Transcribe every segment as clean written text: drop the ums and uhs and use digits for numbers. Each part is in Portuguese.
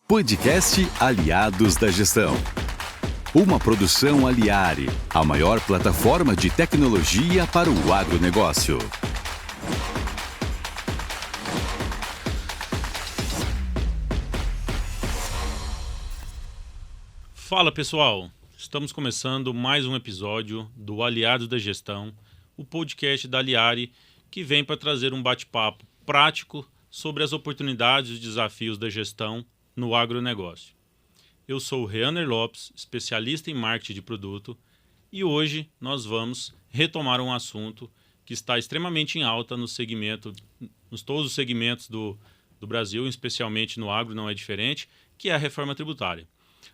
Podcast Aliados da Gestão. Uma produção Aliare, a maior plataforma de tecnologia para o agronegócio. Fala pessoal, estamos começando mais um episódio do Aliados da Gestão, o podcast da Aliare que vem para trazer um bate-papo prático sobre as oportunidades e desafios da gestão no agronegócio. Eu sou o Reaner Lopes, especialista em marketing de produto, e hoje nós vamos retomar um assunto que está extremamente em alta nos todos os segmentos do Brasil, especialmente no agro não é diferente, que é a reforma tributária.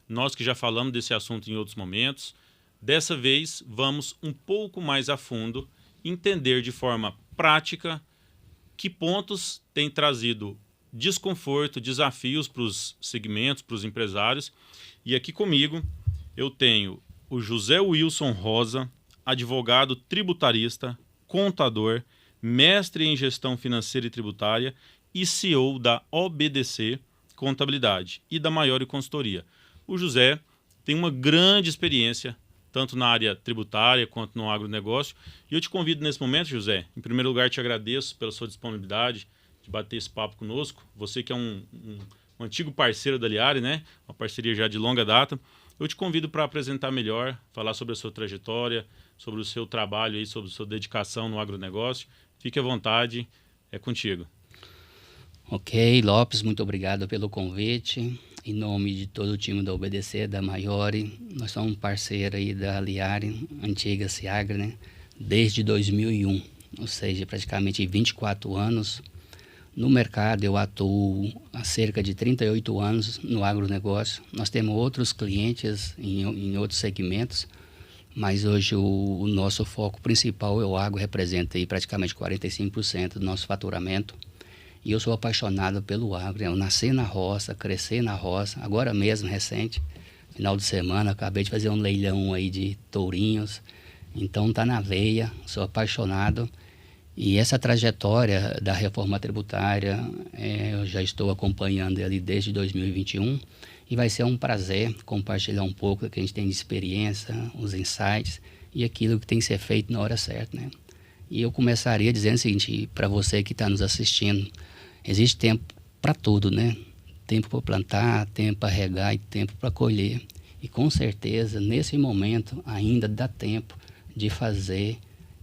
Nós que já falamos desse assunto em outros momentos, dessa vez vamos um pouco mais a fundo entender de forma prática que pontos têm trazido desconforto, desafios para os segmentos, para os empresários. E aqui comigo eu tenho o José Wilson Rosa, advogado tributarista, contador, mestre em gestão financeira e tributária e CEO da OBDC Contabilidade e da Maior Consultoria. O José tem uma grande experiência, tanto na área tributária quanto no agronegócio. E eu te convido nesse momento, José, em primeiro lugar te agradeço pela sua disponibilidade de bater esse papo conosco. Você que é um antigo parceiro da Aliare, né? Uma parceria já de longa data. Eu te convido para apresentar melhor, falar sobre a sua trajetória, sobre o seu trabalho, aí, sobre a sua dedicação no agronegócio. Fique à vontade, é contigo. Ok, Lopes, muito obrigado pelo convite. Em nome de todo o time da OBDC, da Maiore, nós somos um parceiro aí da Aliare, antiga Ciagra, né? Desde 2001, ou seja, praticamente 24 anos. No mercado, eu atuo há cerca de 38 anos no agronegócio. Nós temos outros clientes em outros segmentos, mas hoje o nosso foco principal é o agro, representa aí praticamente 45% do nosso faturamento. E eu sou apaixonado pelo agro. Eu nasci na roça, cresci na roça, agora mesmo, recente, final de semana, acabei de fazer um leilão aí de tourinhos. Então tá na veia, sou apaixonado. E essa trajetória da reforma tributária, eu já estou acompanhando ali desde 2021 e vai ser um prazer compartilhar um pouco do que a gente tem de experiência, os insights e aquilo que tem que ser feito na hora certa, né? E eu começaria dizendo o seguinte, para você que está nos assistindo, existe tempo para tudo, né? Tempo para plantar, tempo para regar e tempo para colher. E com certeza, nesse momento, ainda dá tempo de fazer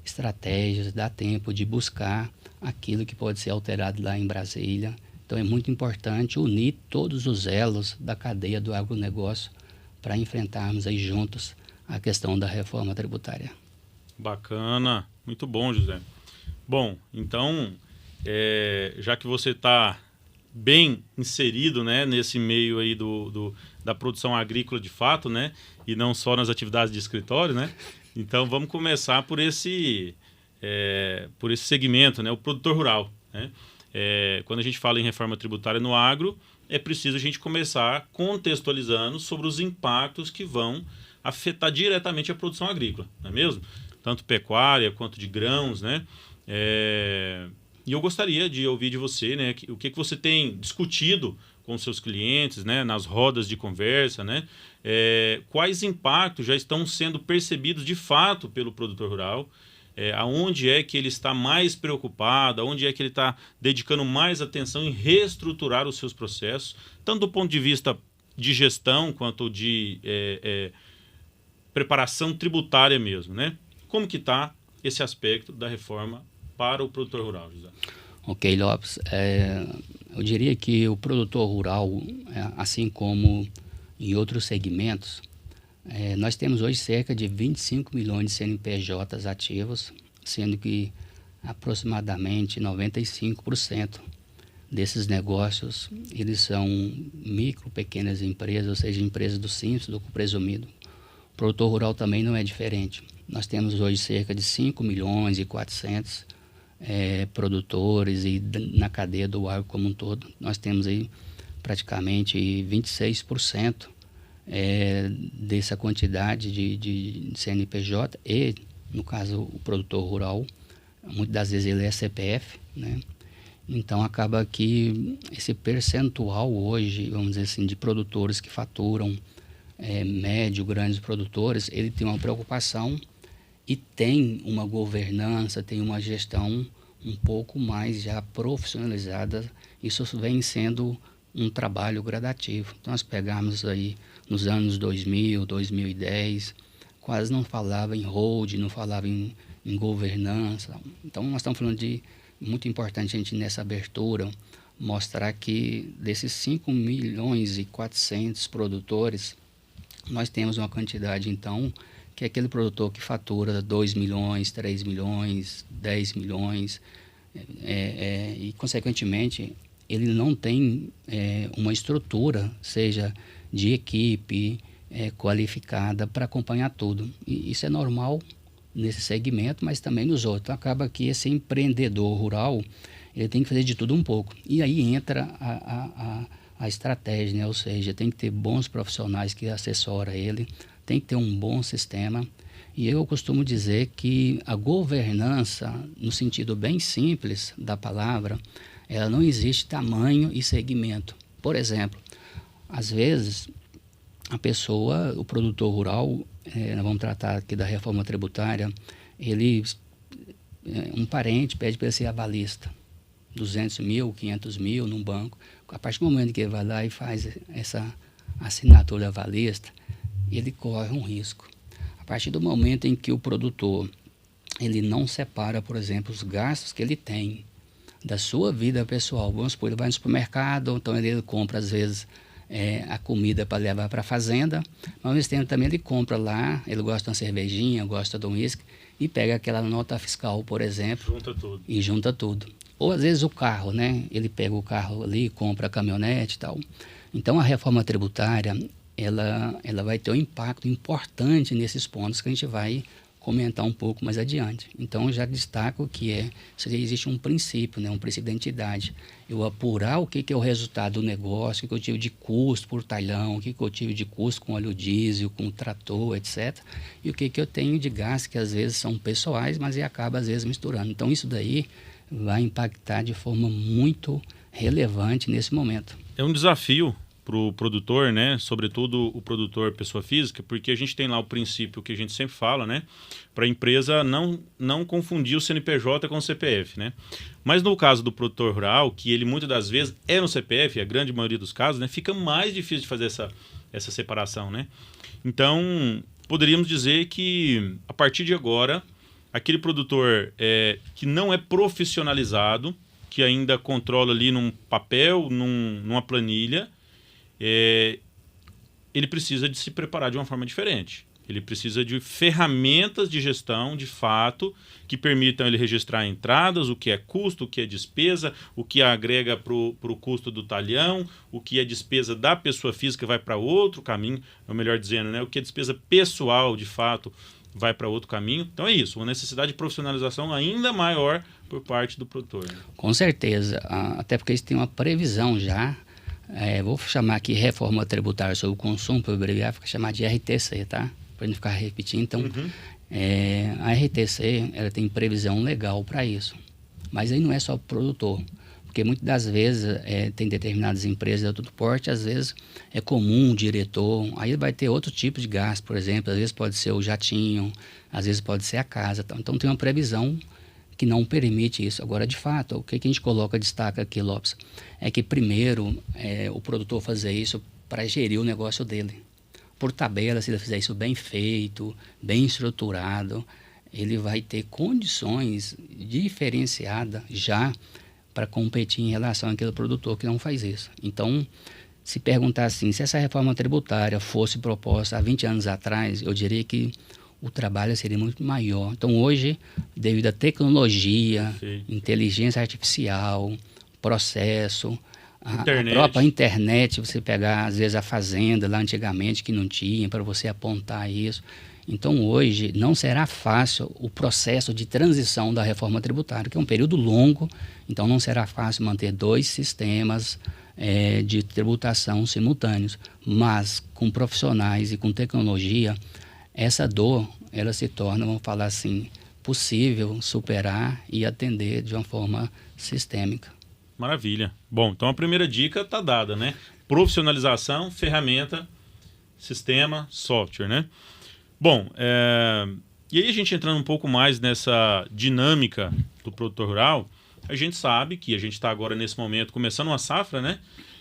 estratégias, dá tempo de buscar aquilo que pode ser alterado lá em Brasília. Então é muito importante unir todos os elos da cadeia do agronegócio para enfrentarmos aí juntos a questão da reforma tributária. Bacana, muito bom, José. Bom, então, já que você está bem inserido, né, nesse meio aí da produção agrícola de fato, né, e não só nas atividades de escritório, né, então vamos começar por esse segmento, né, o produtor rural, né. Quando a gente fala em reforma tributária no agro, é preciso a gente começar contextualizando sobre os impactos que vão afetar diretamente a produção agrícola, não é mesmo? Tanto pecuária quanto de grãos, né? E eu gostaria de ouvir de você, né, o que você tem discutido com seus clientes, né, nas rodas de conversa, né? Quais impactos já estão sendo percebidos de fato pelo produtor rural? Aonde é que ele está mais preocupado, aonde é que ele está dedicando mais atenção em reestruturar os seus processos, tanto do ponto de vista de gestão quanto de preparação tributária mesmo, né? Como que está esse aspecto da reforma para o produtor rural, José? Ok, Lopes. Eu diria que o produtor rural, assim como em outros segmentos, nós temos hoje cerca de 25 milhões de CNPJs ativos, sendo que aproximadamente 95% desses negócios, eles são micro, pequenas empresas, ou seja, empresas do simples, do presumido. O produtor rural também não é diferente. Nós temos hoje cerca de 5 milhões e 400 produtores e na cadeia do agro como um todo. Nós temos aí praticamente 26% dessa quantidade de CNPJ e, no caso, o produtor rural, muitas das vezes ele é CPF, né? Então acaba que esse percentual hoje, vamos dizer assim, de produtores que faturam, médio, grandes produtores, ele tem uma preocupação e tem uma governança, tem uma gestão um pouco mais já profissionalizada. Isso vem sendo um trabalho gradativo. Então, nós pegamos aí nos anos 2000, 2010, quase não falava em hold, não falava em governança. Então, nós estamos falando de, muito importante a gente nessa abertura, mostrar que desses 5.400.000 produtores, nós temos uma quantidade, então, que é aquele produtor que fatura 2 milhões, 3 milhões, 10 milhões, e, consequentemente, ele não tem uma estrutura, seja de equipe qualificada para acompanhar tudo. E isso é normal nesse segmento, mas também nos outros. Então, acaba que esse empreendedor rural, ele tem que fazer de tudo um pouco. E aí entra a estratégia, né? Ou seja, tem que ter bons profissionais que assessoram ele, tem que ter um bom sistema. E eu costumo dizer que a governança, no sentido bem simples da palavra, ela não existe tamanho e segmento. Por exemplo, às vezes, a pessoa, o produtor rural, nós vamos tratar aqui da reforma tributária, um parente pede para ele ser avalista, 200 mil, 500 mil num banco. A partir do momento que ele vai lá e faz essa assinatura avalista, ele corre um risco. A partir do momento em que o produtor ele não separa, por exemplo, os gastos que ele tem da sua vida pessoal, vamos supor, ele vai no supermercado, então ele compra às vezes a comida para levar para a fazenda, mas ao mesmo tempo também ele compra lá, ele gosta de uma cervejinha, gosta de um uísque, e pega aquela nota fiscal, por exemplo, junta tudo. Ou às vezes o carro, né? Ele pega o carro ali, compra a caminhonete e tal. Então a reforma tributária, ela vai ter um impacto importante nesses pontos que a gente vai comentar um pouco mais adiante. Então, eu já destaco que existe um princípio, né, um princípio da entidade. Eu apurar o que é o resultado do negócio, o que eu tive de custo por talhão, o que eu tive de custo com óleo diesel, com trator, etc. E o que eu tenho de gastos que às vezes são pessoais, mas acaba às vezes misturando. Então, isso daí vai impactar de forma muito relevante nesse momento. É um desafio para o produtor, né? Sobretudo o produtor pessoa física, porque a gente tem lá o princípio que a gente sempre fala, né? Para a empresa não confundir o CNPJ com o CPF, né? Mas no caso do produtor rural, que ele muitas das vezes é no CPF, a grande maioria dos casos, né? Fica mais difícil de fazer essa separação, né? Então, poderíamos dizer que a partir de agora, aquele produtor que não é profissionalizado, que ainda controla ali num papel, numa planilha, ele precisa de se preparar de uma forma diferente. Ele precisa de ferramentas de gestão, de fato, que permitam ele registrar entradas, o que é custo, o que é despesa, o que agrega para o custo do talhão, o que é despesa da pessoa física vai para outro caminho, ou melhor dizendo, né, o que é despesa pessoal, de fato, vai para outro caminho. Então é isso, uma necessidade de profissionalização ainda maior por parte do produtor. Com certeza, até porque isso tem uma previsão já. Vou chamar aqui reforma tributária sobre o consumo, para abreviar, fica chamar de RTC, tá? Para não ficar repetindo. Então, a RTC, ela tem previsão legal para isso. Mas aí não é só o produtor, porque muitas das vezes tem determinadas empresas de outro porte, às vezes é comum um diretor, aí ele vai ter outro tipo de gasto, por exemplo, às vezes pode ser o jatinho, às vezes pode ser a casa. Então tem uma previsão que não permite isso. Agora, de fato, o que a gente destaca aqui, Lopes, é que primeiro o produtor fazer isso para gerir o negócio dele. Por tabela, se ele fizer isso bem feito, bem estruturado, ele vai ter condições diferenciadas já para competir em relação àquele produtor que não faz isso. Então, se perguntar assim, se essa reforma tributária fosse proposta há 20 anos atrás, eu diria que o trabalho seria muito maior. Então, hoje, devido à tecnologia, inteligência artificial, processo, a própria internet, você pegar, às vezes, a fazenda lá antigamente, que não tinha, para você apontar isso. Então, hoje, não será fácil o processo de transição da reforma tributária, que é um período longo, então não será fácil manter 2 sistemas de tributação simultâneos. Mas, com profissionais e com tecnologia, essa dor, ela se torna, vamos falar assim, possível superar e atender de uma forma sistêmica. Maravilha. Bom, então a primeira dica está dada, né? Profissionalização, ferramenta, sistema, software, né? Bom, e aí a gente entrando um pouco mais nessa dinâmica do produtor rural, a gente sabe que a gente está agora nesse momento começando uma safra, né?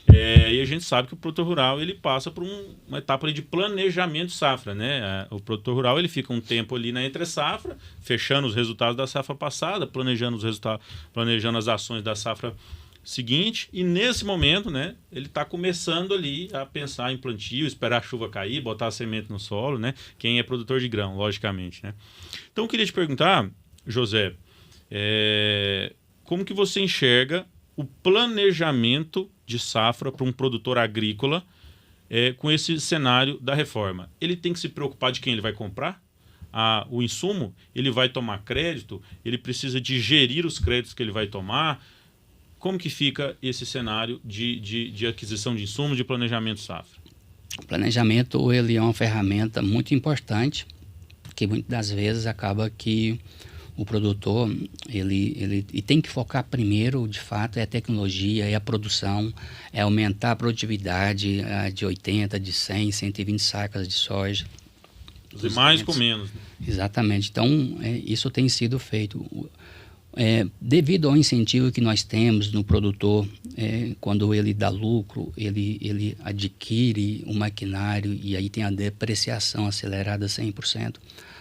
E a gente sabe que o produtor rural ele passa por uma etapa ali de planejamento de safra, né? O produtor rural ele fica um tempo ali na entre safra, fechando os resultados da safra passada, planejando os resultados, planejando as ações da safra seguinte, e nesse momento, né, ele está começando ali a pensar em plantio, esperar a chuva cair, botar a semente no solo, né? Quem é produtor de grão, logicamente, né? Então eu queria te perguntar, José, como que você enxerga o planejamento de safra para um produtor agrícola com esse cenário da reforma? Ele tem que se preocupar de quem ele vai comprar? O insumo? Ele vai tomar crédito? Ele precisa de gerir os créditos que ele vai tomar? Como que fica esse cenário de aquisição de insumos, de planejamento de safra? O planejamento ele é uma ferramenta muito importante, que muitas das vezes acaba que o produtor ele tem que focar primeiro, de fato, é a tecnologia, é a produção, é aumentar a produtividade de 80, de 100, 120 sacas de soja. Fazer mais com menos. Exatamente. Então, isso tem sido feito. Devido ao incentivo que nós temos no produtor, quando ele dá lucro, ele adquire um maquinário e aí tem a depreciação acelerada 100%.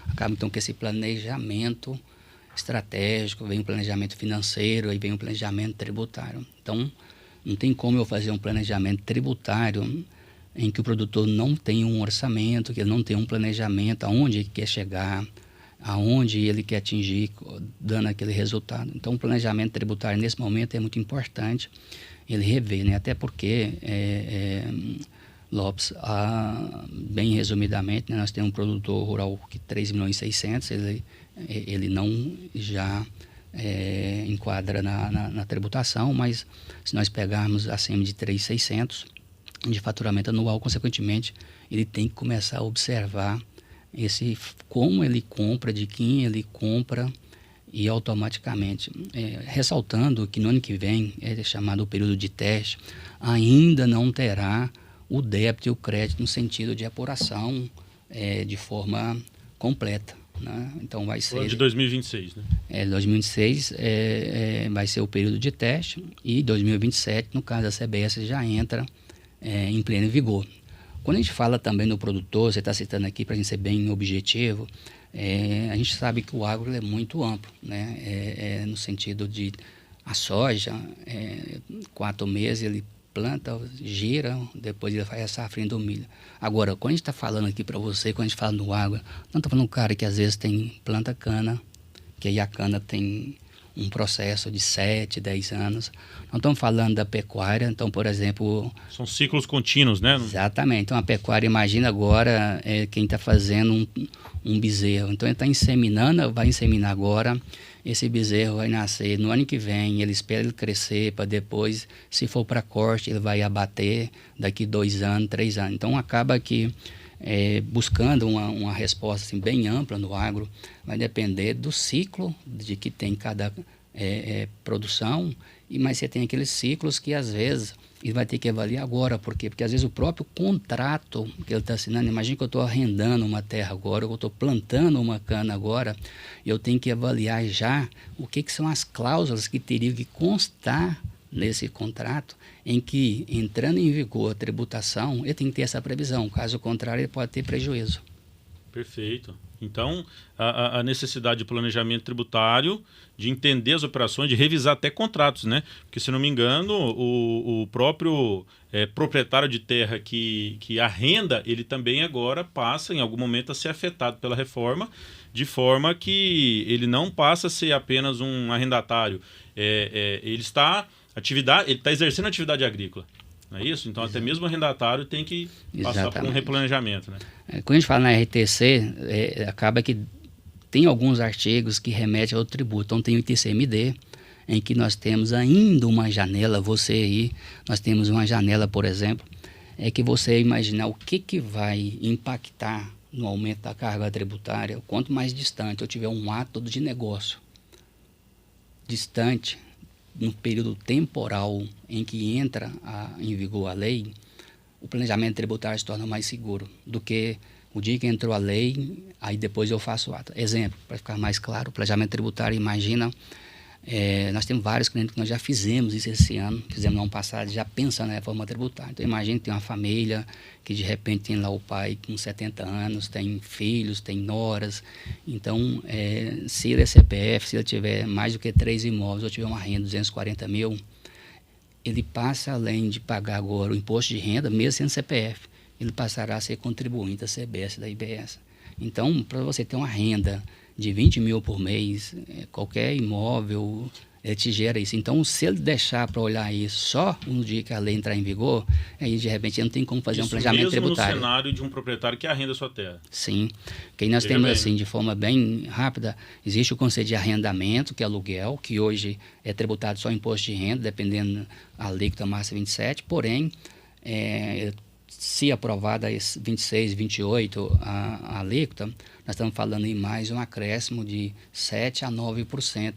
Acaba então que esse planejamento estratégico, vem um planejamento financeiro, aí vem um planejamento tributário. Então, não tem como eu fazer um planejamento tributário em que o produtor não tem um orçamento, que ele não tem um planejamento, aonde ele quer chegar, aonde ele quer atingir, dando aquele resultado. Então, o planejamento tributário, nesse momento, é muito importante ele rever, né? Até porque, Lopes, bem resumidamente, né, nós temos um produtor rural que 3.600.000, ele não já enquadra na tributação, mas se nós pegarmos acima de 3.600 de faturamento anual, consequentemente, ele tem que começar a observar como ele compra, de quem ele compra, e automaticamente, ressaltando que no ano que vem, chamado o período de teste, ainda não terá o débito e o crédito no sentido de apuração de forma completa, né? Então vai ser... de 2026, né? 2026 vai ser o período de teste, e 2027, no caso da CBS, já entra em pleno vigor. Quando a gente fala também no produtor, você está citando aqui para a gente ser bem objetivo, a gente sabe que o agro é muito amplo, né? No sentido de a soja, 4 meses ele planta, gira, depois ele faz a safrinha do milho. Agora, quando a gente está falando aqui para você, quando a gente fala no agro, não está falando um cara que às vezes planta cana, que aí a cana tem um processo de 7, 10 anos. Não estamos falando da pecuária, então, por exemplo... São ciclos contínuos, né? Exatamente. Então, a pecuária, imagina agora quem está fazendo um bezerro. Então, ele está inseminando, vai inseminar agora, esse bezerro vai nascer no ano que vem, ele espera ele crescer para depois, se for para corte, ele vai abater daqui 2 anos, 3 anos. Então, acaba que buscando uma resposta assim, bem ampla no agro, vai depender do ciclo de que tem cada produção, mas você tem aqueles ciclos que às vezes ele vai ter que avaliar agora. Por quê? Porque às vezes o próprio contrato que ele está assinando, imagina que eu estou arrendando uma terra agora, ou eu estou plantando uma cana agora, eu tenho que avaliar já o que são as cláusulas que teriam que constar nesse contrato, em que, entrando em vigor a tributação, ele tem que ter essa previsão. Caso contrário, ele pode ter prejuízo. Perfeito. Então, a necessidade de planejamento tributário, de entender as operações, de revisar até contratos, né? Porque, se não me engano, o próprio proprietário de terra que arrenda, ele também agora passa, em algum momento, a ser afetado pela reforma, de forma que ele não passa a ser apenas um arrendatário. Ele está exercendo atividade agrícola. Não é isso? Então, até mesmo o arrendatário tem que passar por um replanejamento, né? Quando a gente fala na RTC, acaba que tem alguns artigos que remetem ao tributo. Então, tem o ITCMD, em que nós temos ainda uma janela, nós temos uma janela, por exemplo, que você imaginar o que vai impactar no aumento da carga tributária. Quanto mais distante eu tiver um ato de negócio distante no período temporal em que entra em vigor a lei, o planejamento tributário se torna mais seguro do que o dia que entrou a lei, aí depois eu faço o ato. Exemplo, para ficar mais claro, o planejamento tributário, imagina, nós temos vários clientes que nós já fizemos isso esse ano, fizemos no ano passado, já pensando na reforma tributária. Então, imagina que tem uma família que de repente tem lá o pai com 70 anos, tem filhos, tem noras. Então, se ele é CPF, se ele tiver mais do que 3 imóveis ou tiver uma renda de 240 mil, ele passa, além de pagar agora o imposto de renda, mesmo sendo CPF, ele passará a ser contribuinte da CBS e da IBS. Então, para você ter uma renda de 20 mil por mês, qualquer imóvel te gera isso. Então, se ele deixar para olhar isso só no dia que a lei entrar em vigor, aí de repente não tem como fazer um planejamento tributário. No cenário de um proprietário que arrenda a sua terra. Sim. Que aí nós temos, assim, de forma bem rápida, existe o conceito de arrendamento, que é aluguel, que hoje é tributado só imposto de renda, dependendo da alíquota máxima 27, porém, se aprovada 26, 28 a alíquota, nós estamos falando em mais um acréscimo de 7% a 9%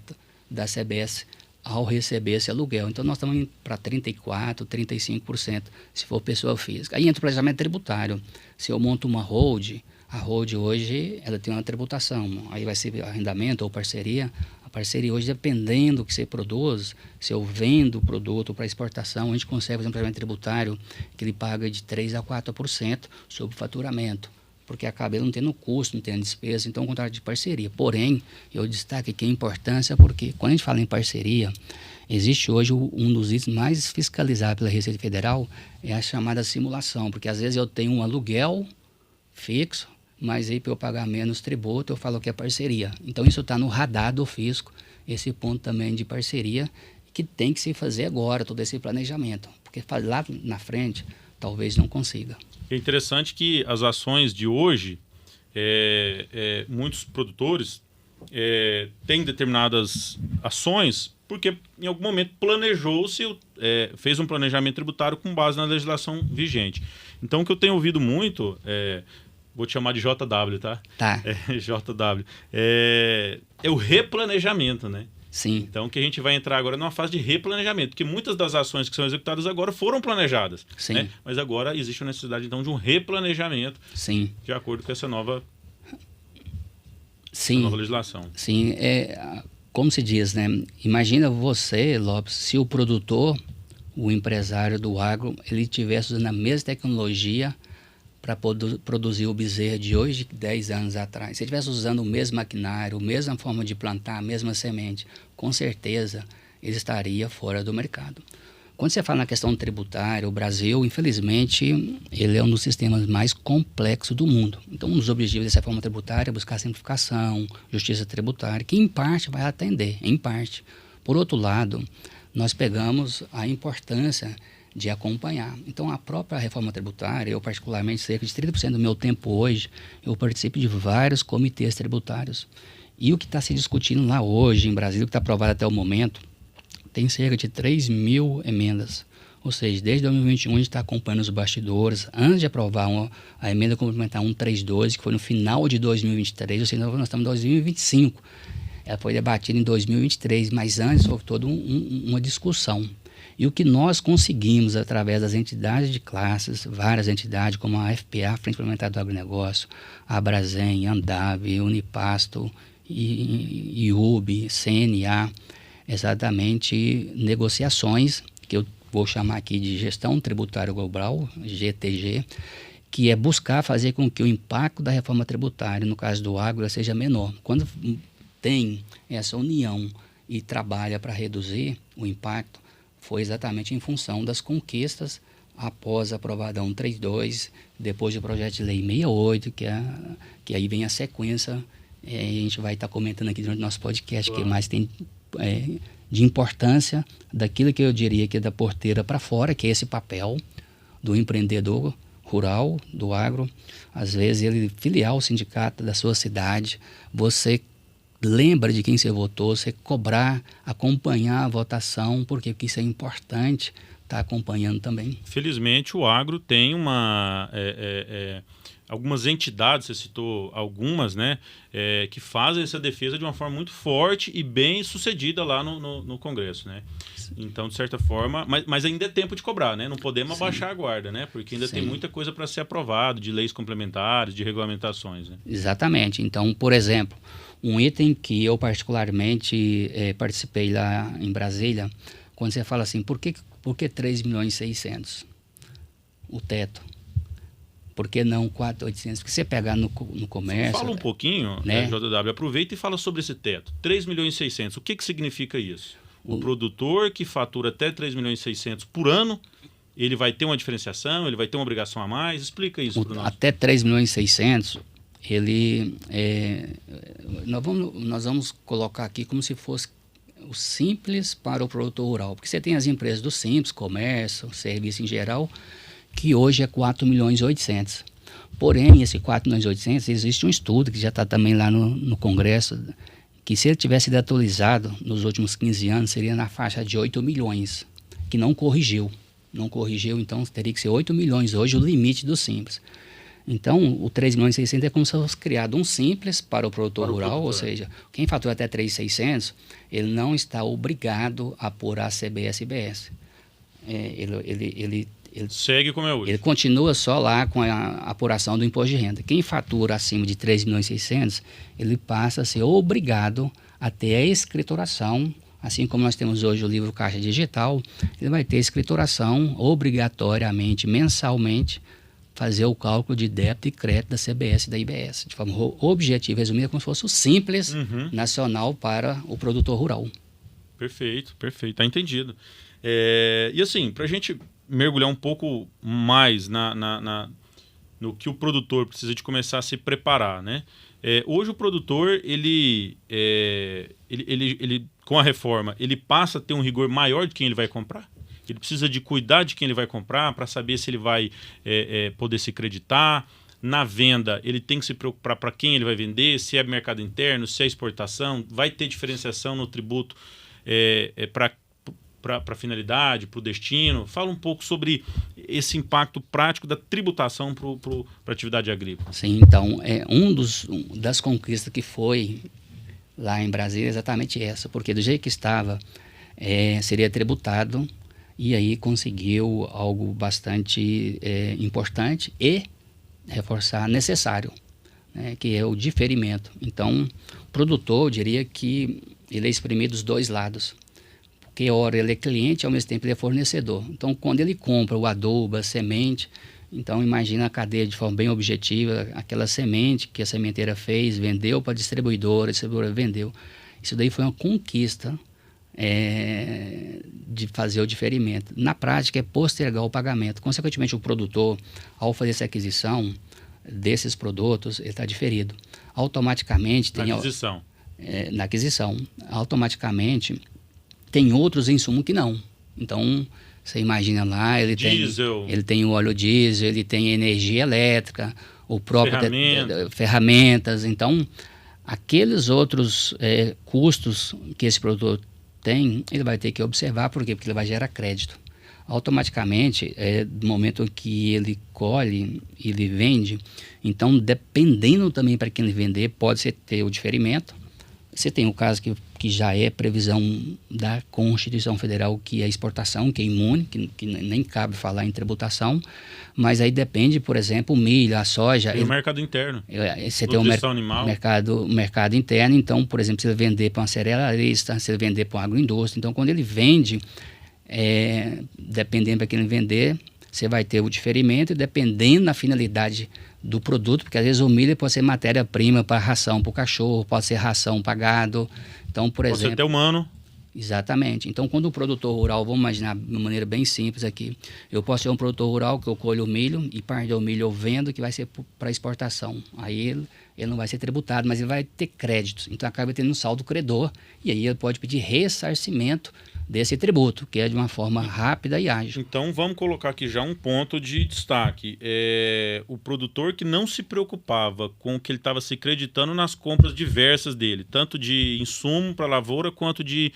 da CBS ao receber esse aluguel. Então, nós estamos indo para 34%, 35%, se for pessoa física. Aí entra o planejamento tributário. Se eu monto uma hold, a hold hoje ela tem uma tributação. Aí vai ser arrendamento ou parceria. A parceria hoje, dependendo do que você produz, se eu vendo o produto para exportação, a gente consegue fazer um planejamento tributário que ele paga de 3% a 4% sobre o faturamento, porque acaba ele não tendo custo, não tendo despesa, então é um contrato de parceria. Porém, eu destaco aqui a importância, porque quando a gente fala em parceria, existe hoje um dos itens mais fiscalizados pela Receita Federal, é a chamada simulação, porque às vezes eu tenho um aluguel fixo, mas aí para eu pagar menos tributo, eu falo que é parceria. Então isso está no radar do fisco, esse ponto também de parceria, que tem que se fazer agora, todo esse planejamento, porque lá na frente, talvez não consiga. É interessante que as ações de hoje, muitos produtores têm determinadas ações porque em algum momento planejou-se, fez um planejamento tributário com base na legislação vigente. Então o que eu tenho ouvido muito, vou te chamar de JW, tá? Tá. JW. É o replanejamento, né? Sim. Então, que a gente vai entrar agora numa fase de replanejamento, porque muitas das ações que são executadas agora foram planejadas. Sim. Né? Mas agora existe a necessidade, então, de um replanejamento. Sim. De acordo com essa nova, Sim. essa nova legislação. Sim. Como se diz, né? Imagina você, Lopes, se o produtor, o empresário do agro, ele estivesse usando a mesma tecnologia para produzir o bezerro de hoje, de 10 anos atrás. Se ele estivesse usando o mesmo maquinário, a mesma forma de plantar, a mesma semente, com certeza ele estaria fora do mercado. Quando você fala na questão tributária, o Brasil, infelizmente, ele é um dos sistemas mais complexos do mundo. Então, um dos objetivos dessa reforma tributária é buscar simplificação, justiça tributária, que em parte vai atender, em parte. Por outro lado, nós pegamos a importância de acompanhar. Então, a própria reforma tributária, eu particularmente, cerca de 30% do meu tempo hoje, eu participo de vários comitês tributários. E o que está se discutindo lá hoje, em Brasília, que está aprovado até o momento, tem cerca de 3 mil emendas. Ou seja, desde 2021 a gente está acompanhando os bastidores, antes de aprovar a emenda complementar 132, que foi no final de 2023, ou seja, nós estamos em 2025. Ela foi debatida em 2023, mas antes houve toda uma discussão. E o que nós conseguimos, através das entidades de classes, várias entidades, como a FPA, Frente Parlamentar do Agronegócio, a Abrasen, Andab, Unipasto, IUB, CNA, exatamente negociações, que eu vou chamar aqui de Gestão Tributária Global, GTG, que é buscar fazer com que o impacto da reforma tributária, no caso do agro, seja menor. Quando tem essa união e trabalha para reduzir o impacto, foi exatamente em função das conquistas após a aprovada 132, depois do projeto de lei 68, que aí vem a sequência, a gente vai estar comentando aqui durante o nosso podcast, que mais tem de importância daquilo que eu diria que é da porteira para fora, que é esse papel do empreendedor rural, do agro. Às vezes ele filiar o sindicato da sua cidade, você lembra de quem você votou, você cobrar, acompanhar a votação, porque isso é importante, tá acompanhando também. Felizmente o agro tem algumas entidades, você citou algumas, né, que fazem essa defesa de uma forma muito forte e bem sucedida lá no Congresso, né? Então, de certa forma, mas ainda é tempo de cobrar, né? Não podemos abaixar a guarda, né? Porque ainda tem muita coisa para ser aprovado, de leis complementares, de regulamentações, né? Exatamente. Então, por exemplo, um item que eu particularmente participei lá em Brasília, quando você fala assim, por que 3.600.000 o teto? Por que não 4.800.000? Porque você pegar no comércio... Fala um pouquinho, né? JW, aproveita e fala sobre esse teto. 3.600.000, o que significa isso? O produtor que fatura até 3.600.000 por ano, ele vai ter uma diferenciação, ele vai ter uma obrigação a mais? Explica isso para nós. Até 3.600.000, ele... nós vamos colocar aqui como se fosse o simples para o produtor rural. Porque você tem as empresas do simples, comércio, serviço em geral, que hoje é 4.800.000. Porém, esse 4.800.000, existe um estudo que já está também lá no Congresso, que se ele tivesse sido atualizado nos últimos 15 anos, seria na faixa de 8 milhões, que não corrigiu. Não corrigiu, então teria que ser 8 milhões hoje o limite do simples. Então, o 3.600.000 é como se fosse criado um simples para o produtor rural, ou seja, quem fatura até 3.600, ele não está obrigado a pôr a CBS e IBS. Ele segue como é hoje. Ele continua só lá com a apuração do imposto de renda. Quem fatura acima de 3.600.000, ele passa a ser obrigado a ter a escrituração, assim como nós temos hoje o livro Caixa Digital, ele vai ter escrituração obrigatoriamente, mensalmente, fazer o cálculo de débito e crédito da CBS e da IBS, de forma objetiva, resumida, como se fosse o simples nacional para o produtor rural. Perfeito, está entendido. E assim, para a gente mergulhar um pouco mais no que o produtor precisa de começar a se preparar, né? Hoje o produtor, ele com a reforma, ele passa a ter um rigor maior de quem ele vai comprar? Ele precisa de cuidar de quem ele vai comprar para saber se ele vai poder se creditar. Na venda, ele tem que se preocupar para quem ele vai vender, se é mercado interno, se é exportação, vai ter diferenciação no tributo para a finalidade, para o destino. Fala um pouco sobre esse impacto prático da tributação para a atividade agrícola. Sim, então, das conquistas que foi lá em Brasília é exatamente essa, porque do jeito que estava, seria tributado, e aí conseguiu algo bastante importante e reforçar necessário, né, que é o diferimento. Então, o produtor, eu diria que ele é exprimido dos dois lados, porque ora ele é cliente e ao mesmo tempo ele é fornecedor. Então, quando ele compra o adubo, a semente, então imagina a cadeia de forma bem objetiva, aquela semente que a sementeira fez, vendeu para a distribuidora vendeu. Isso daí foi uma conquista de fazer o diferimento. Na prática, é postergar o pagamento. Consequentemente, o produtor, ao fazer essa aquisição desses produtos, ele está diferido. Automaticamente... Na aquisição. Automaticamente, tem outros insumos que não. Então, você imagina lá, ele tem o óleo diesel, ele tem energia elétrica, o próprio ferramentas. Então, aqueles outros custos que esse produtor tem, ele vai ter que observar. Por quê? Porque ele vai gerar crédito. Automaticamente, do momento que ele colhe e ele vende, então, dependendo também para quem ele vender, pode ter o diferimento. Você tem o caso que já é previsão da Constituição Federal, que é a exportação, que é imune, que nem cabe falar em tributação, mas aí depende, por exemplo, o milho, a soja... E o mercado interno. Você tem o mercado interno, então, por exemplo, se ele vender para uma cerealista, se ele vender para uma agroindústria, então quando ele vende, dependendo para quem ele vender, você vai ter o diferimento, dependendo da finalidade do produto, porque às vezes o milho pode ser matéria-prima para ração para o cachorro, pode ser ração para gado. Então, por exemplo... Pode ser até humano. Exatamente. Então, quando o produtor rural, vamos imaginar de uma maneira bem simples aqui, eu posso ser um produtor rural que eu colho o milho e parte do milho eu vendo, que vai ser para exportação. Aí ele não vai ser tributado, mas ele vai ter créditos. Então, acaba tendo um saldo credor e aí ele pode pedir ressarcimento desse tributo, que é de uma forma rápida e ágil. Então, vamos colocar aqui já um ponto de destaque. O produtor que não se preocupava com o que ele estava se creditando nas compras diversas dele, tanto de insumo para lavoura quanto de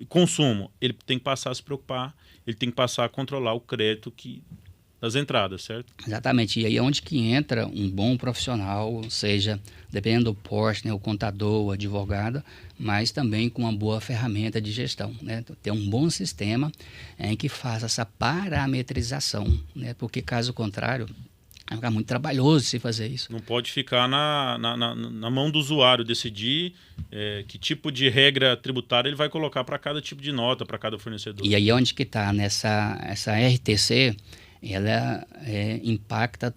consumo, ele tem que passar a se preocupar, ele tem que passar a controlar o crédito que das entradas, certo? Exatamente. E aí é onde que entra um bom profissional, seja, dependendo do porte, né, o contador, o advogado, mas também com uma boa ferramenta de gestão, né? Ter um bom sistema em que faça essa parametrização, né? Porque caso contrário, vai ficar muito trabalhoso se fazer isso. Não pode ficar na mão do usuário decidir que tipo de regra tributária ele vai colocar para cada tipo de nota, para cada fornecedor. E aí onde que está essa RTC, ela impacta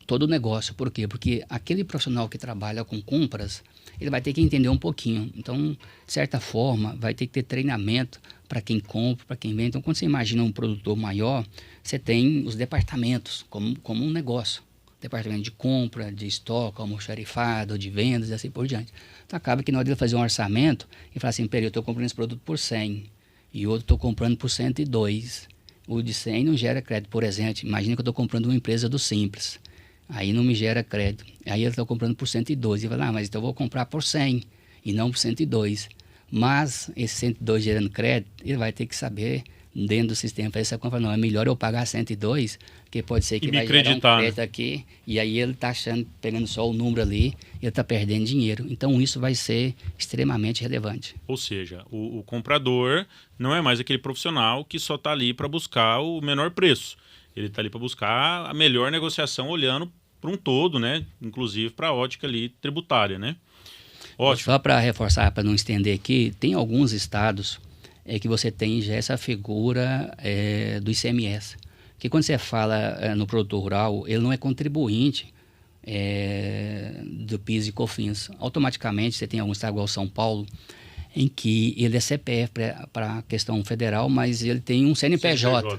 todo o negócio. Por quê? Porque aquele profissional que trabalha com compras, ele vai ter que entender um pouquinho. Então, de certa forma, vai ter que ter treinamento para quem compra, para quem vende. Então, quando você imagina um produtor maior, você tem os departamentos, como um negócio. Departamento de compra, de estoque, almoxarifado, de vendas e assim por diante. Então, acaba que na hora de fazer um orçamento, e falar assim, peraí, eu estou comprando esse produto por 100 e outro estou comprando por 102. O de 100 não gera crédito. Por exemplo, imagina que eu estou comprando uma empresa do Simples. Aí não me gera crédito. Aí ele está comprando por 102. E fala, mas então eu vou comprar por 100 e não por 102. Mas esse 102 gerando crédito, ele vai ter que saber, dentro do sistema, fazer essa compra. Não, é melhor eu pagar 102, porque pode ser que vai gerar um crédito aqui, e aí ele está achando, pegando só o número ali, ele está perdendo dinheiro. Então isso vai ser extremamente relevante. Ou seja, o comprador não é mais aquele profissional que só está ali para buscar o menor preço. Ele está ali para buscar a melhor negociação, olhando para um todo, né? Inclusive para a ótica ali tributária, né? Ótimo. Só para reforçar, para não estender aqui, tem alguns estados que você tem já essa figura do ICMS. Que quando você fala no produtor rural, ele não é contribuinte do PIS e COFINS. Automaticamente você tem algum estado igual São Paulo, em que ele é CPF para a questão federal, mas ele tem um CNPJ.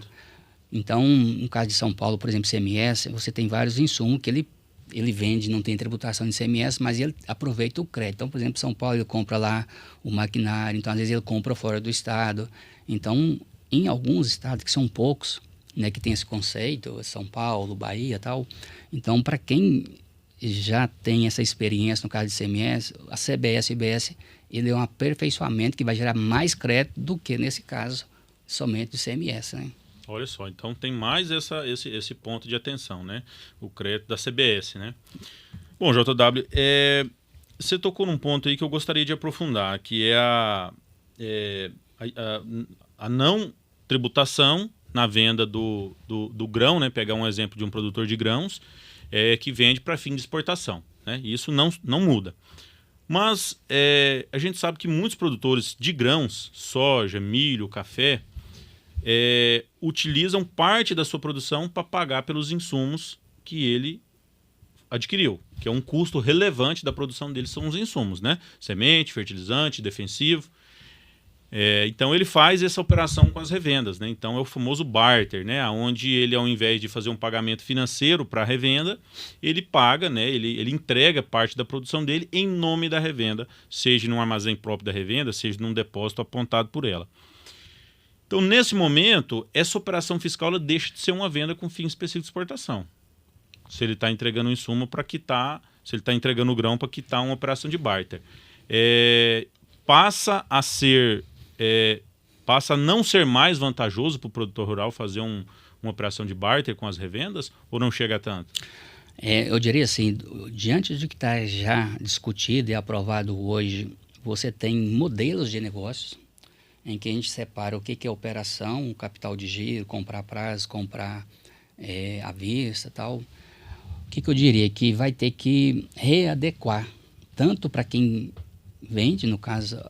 Então, no caso de São Paulo, por exemplo, ICMS, você tem vários insumos que ele vende, não tem tributação de ICMS, mas ele aproveita o crédito. Então, por exemplo, São Paulo, ele compra lá o maquinário, então às vezes ele compra fora do estado. Então, em alguns estados, que são poucos, né, que tem esse conceito, São Paulo, Bahia e tal, então, para quem já tem essa experiência no caso de ICMS, a CBS e IBS, ele é um aperfeiçoamento que vai gerar mais crédito do que, nesse caso, somente do ICMS, né? Olha só, então tem mais esse ponto de atenção, né? O crédito da CBS, né? Bom, JW, você tocou num ponto aí que eu gostaria de aprofundar, que é a não tributação na venda do grão, né? Pegar um exemplo de um produtor de grãos que vende para fim de exportação, né? E isso não muda. Mas a gente sabe que muitos produtores de grãos, soja, milho, café, utilizam parte da sua produção para pagar pelos insumos que ele adquiriu, que é um custo relevante da produção dele, são os insumos, né? Semente, fertilizante, defensivo. Então ele faz essa operação com as revendas, né? Então é o famoso barter, né? Onde ele, ao invés de fazer um pagamento financeiro para a revenda, ele paga, né? Ele entrega parte da produção dele em nome da revenda, seja num armazém próprio da revenda, seja num depósito apontado por ela. Então, nesse momento, essa operação fiscal ela deixa de ser uma venda com fim específico de exportação. Se ele está entregando o insumo para quitar, se ele está entregando o grão para quitar uma operação de barter. Passa a não ser mais vantajoso para o produtor rural fazer uma operação de barter com as revendas, ou não chega a tanto? Eu diria assim, diante do que está já discutido e aprovado hoje, você tem modelos de negócios em que a gente separa o que é operação, capital de giro, comprar prazo, comprar à vista e tal. O que eu diria? Que vai ter que readequar, tanto para quem vende, no caso,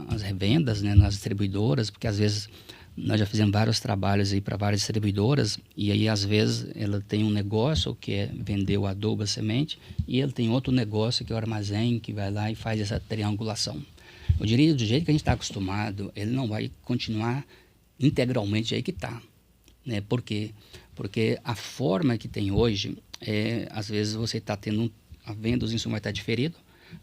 as revendas, né, nas distribuidoras, porque às vezes nós já fizemos vários trabalhos aí para várias distribuidoras, e aí às vezes ela tem um negócio que é vender o adubo, a semente, e ele tem outro negócio que é o armazém, que vai lá e faz essa triangulação. Eu diria, do jeito que a gente está acostumado, ele não vai continuar integralmente aí que está. Né? Por quê? Porque a forma que tem hoje, às vezes você está tendo a venda dos insumos vai estar diferido,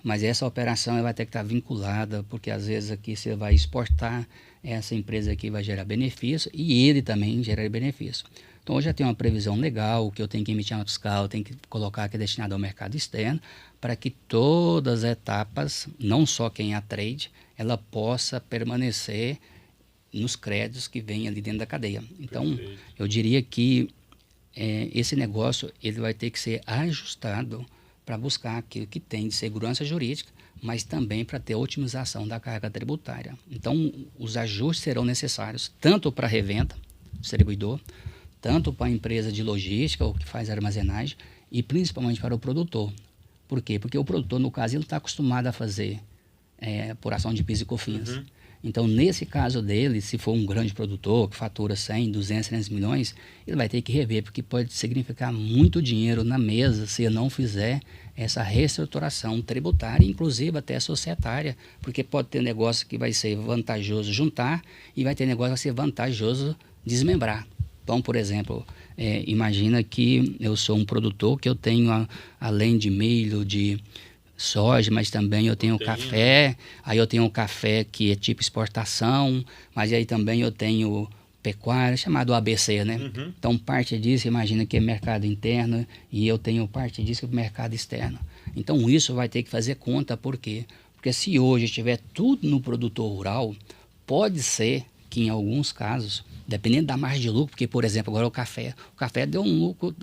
mas essa operação vai ter que estar vinculada, porque às vezes aqui você vai exportar, essa empresa aqui vai gerar benefício e ele também gera benefício. Então hoje já tem uma previsão legal, que eu tenho que emitir uma fiscal, tenho que colocar que é destinado ao mercado externo, para que todas as etapas, não só quem é a trade, ela possa permanecer nos créditos que vêm ali dentro da cadeia. Então, eu diria que esse negócio ele vai ter que ser ajustado para buscar aquilo que tem de segurança jurídica, mas também para ter otimização da carga tributária. Então, os ajustes serão necessários tanto para a revenda, distribuidor, tanto para a empresa de logística, ou que faz armazenagem, e principalmente para o produtor. Por quê? Porque o produtor, no caso, ele está acostumado a fazer apuração de PIS e COFINS. Então, nesse caso dele, se for um grande produtor que fatura 100, 200, 300 milhões, ele vai ter que rever, porque pode significar muito dinheiro na mesa se ele não fizer essa reestruturação tributária, inclusive até societária, porque pode ter negócio que vai ser vantajoso juntar e vai ter negócio que vai ser vantajoso desmembrar. Então, por exemplo, imagina que eu sou um produtor que eu tenho, além de milho, de soja, mas também eu tenho café, aí eu tenho um café que é tipo exportação, mas aí também eu tenho pecuária, chamado ABC, né? Então, parte disso, imagina que é mercado interno e eu tenho parte disso que é mercado externo. Então, isso vai ter que fazer conta, por quê? Porque se hoje tiver tudo no produtor rural, pode ser que em alguns casos, dependendo da margem de lucro, porque, por exemplo, agora o café deu um lucro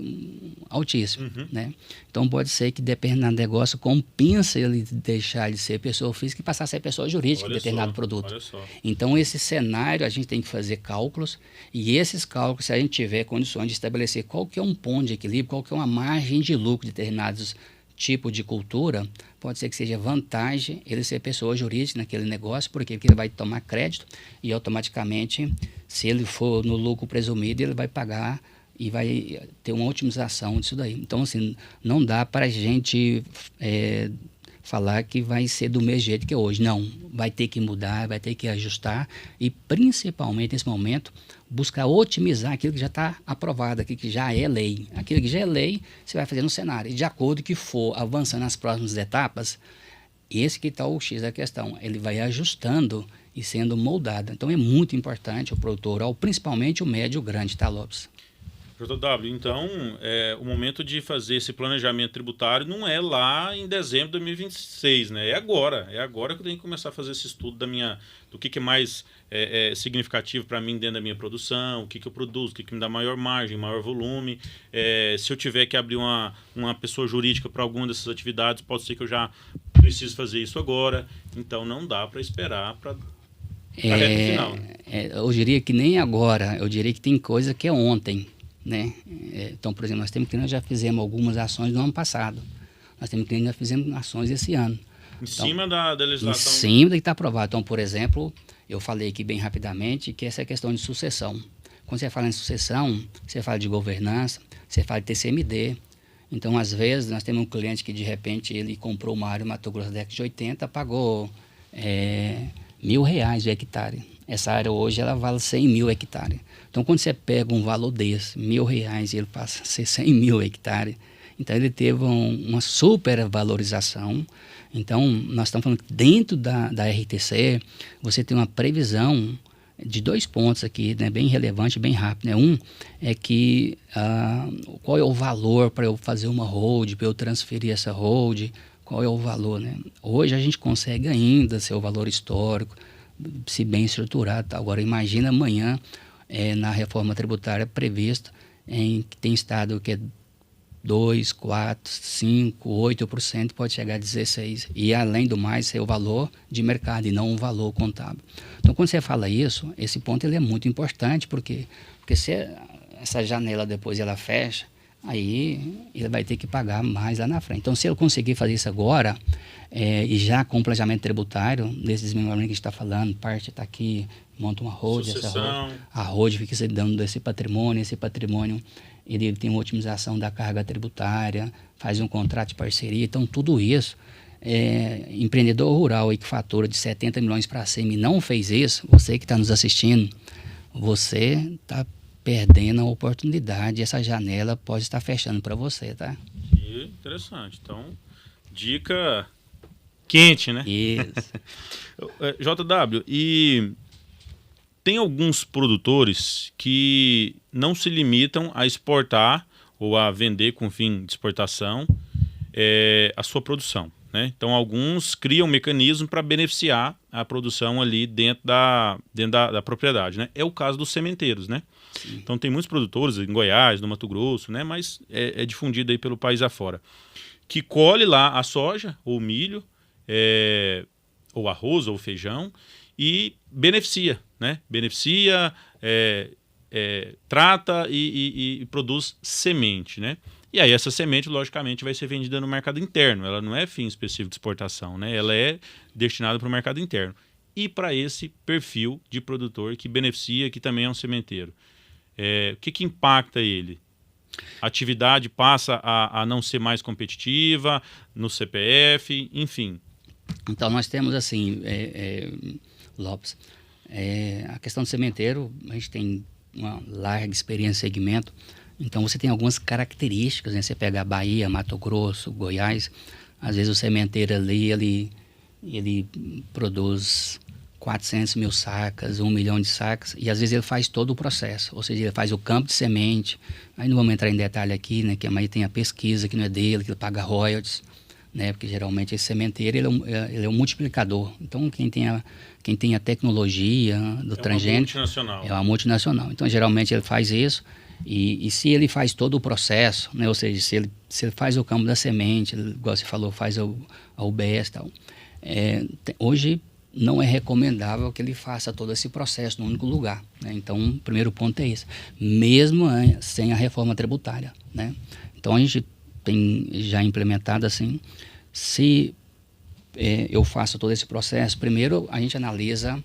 altíssimo, né? Então, pode ser que, dependendo do negócio, compensa ele deixar de ser pessoa física e passar a ser pessoa jurídica em determinado produto. Então, esse cenário, a gente tem que fazer cálculos, e esses cálculos, se a gente tiver condições de estabelecer qual que é um ponto de equilíbrio, qual que é uma margem de lucro de determinados tipo de cultura, pode ser que seja vantagem ele ser pessoa jurídica naquele negócio, porque ele vai tomar crédito e automaticamente, se ele for no lucro presumido, ele vai pagar e vai ter uma otimização disso daí. Então, assim, não dá para a gente falar que vai ser do mesmo jeito que é hoje. Não, vai ter que mudar, vai ter que ajustar e, principalmente nesse momento, buscar otimizar aquilo que já está aprovado, aquilo que já é lei. Aquilo que já é lei, você vai fazer no cenário. E de acordo que for avançando nas próximas etapas, esse que está o X da questão. Ele vai ajustando e sendo moldado. Então, é muito importante o produtor rural, principalmente o médio e o grande, tá, Lopes? JW, então, o momento de fazer esse planejamento tributário não é lá em dezembro de 2026, né? É agora que eu tenho que começar a fazer esse estudo do que é mais significativo para mim dentro da minha produção, o que eu produzo, o que me dá maior margem, maior volume. Se eu tiver que abrir uma pessoa jurídica para alguma dessas atividades, pode ser que eu já preciso fazer isso agora. Então, não dá para esperar para a reta final. Eu diria que nem agora, eu diria que tem coisa que é ontem, né? Então, por exemplo, nós já fizemos algumas ações no ano passado. Nós temos clientes que já fizemos ações esse ano. Em cima da legislação? Em cima do que está aprovado. Então, por exemplo, eu falei aqui bem rapidamente que essa é a questão de sucessão. Quando você fala em sucessão, você fala de governança, você fala de TCMD. Então, às vezes, nós temos um cliente que, de repente, ele comprou uma área no Mato Grosso da década de 80, pagou R$1.000 o hectare. Essa área hoje ela vale 100 mil hectares. Então, quando você pega um valor desse, R$1.000, e ele passa a ser 100 mil hectares, então ele teve uma super valorização. Então, nós estamos falando que dentro da RTC, você tem uma previsão de 2 pontos aqui, né, bem relevante, bem rápido. Né? Um é que qual é o valor para eu fazer uma hold, para eu transferir essa hold, qual é o valor. Né? Hoje a gente consegue ainda ser o valor histórico, se bem estruturado. Tá? Agora, imagina amanhã, na reforma tributária prevista, que tem estado que é 2, 4, 5, 8%, pode chegar a 16%. E, além do mais, ser o valor de mercado e não o valor contábil. Então, quando você fala isso, esse ponto ele é muito importante, porque se essa janela depois ela fecha, aí ele vai ter que pagar mais lá na frente. Então, se eu conseguir fazer isso agora, e já com o planejamento tributário, desses desmembramento que a gente está falando, parte está aqui, monta uma hold, a hold fica se dando esse patrimônio ele tem uma otimização da carga tributária, faz um contrato de parceria, então tudo isso, empreendedor rural aí que fatura de 70 milhões para cima e não fez isso, você que está nos assistindo, você está perdendo a oportunidade, essa janela pode estar fechando para você, tá? Que interessante. Então, dica quente, né? Isso. JW, e tem alguns produtores que não se limitam a exportar ou a vender com fim de exportação a sua produção, né? Então, alguns criam um mecanismo para beneficiar a produção ali dentro da propriedade, né? É o caso dos sementeiros, né? Sim. Então tem muitos produtores em Goiás, no Mato Grosso, né? Mas é difundido aí pelo país afora, que colhe lá a soja, ou milho, ou arroz, ou feijão, e beneficia, né? Beneficia, trata e produz semente, né? E aí essa semente, logicamente, vai ser vendida no mercado interno. Ela não é fim específico de exportação, né? Ela é destinada para o mercado interno. E para esse perfil de produtor que beneficia, que também é um sementeiro. O que impacta ele? A atividade passa a não ser mais competitiva no CPF, enfim. Então nós temos assim, Lopes, a questão do sementeiro, a gente tem uma larga experiência em segmento. Então você tem algumas características, né? Você pega a Bahia, Mato Grosso, Goiás, às vezes o sementeiro ali, ele produz 400 mil sacas, 1 milhão de sacas, e às vezes ele faz todo o processo, ou seja, ele faz o campo de semente. Aí não vamos entrar em detalhe aqui, né? Que aí tem a pesquisa que não é dele, que ele paga royalties, né? Porque geralmente esse sementeiro ele é um multiplicador. Então quem tem a tecnologia do transgênico é uma multinacional. Então geralmente ele faz isso. E se ele faz todo o processo, né? Ou seja, se ele faz o campo da semente, igual você falou, faz a UBS e tal, hoje não é recomendável que ele faça todo esse processo num único lugar, né? Então, o primeiro ponto é esse, mesmo sem a reforma tributária, né? Então, a gente tem já implementado assim, se eu faço todo esse processo, primeiro a gente analisa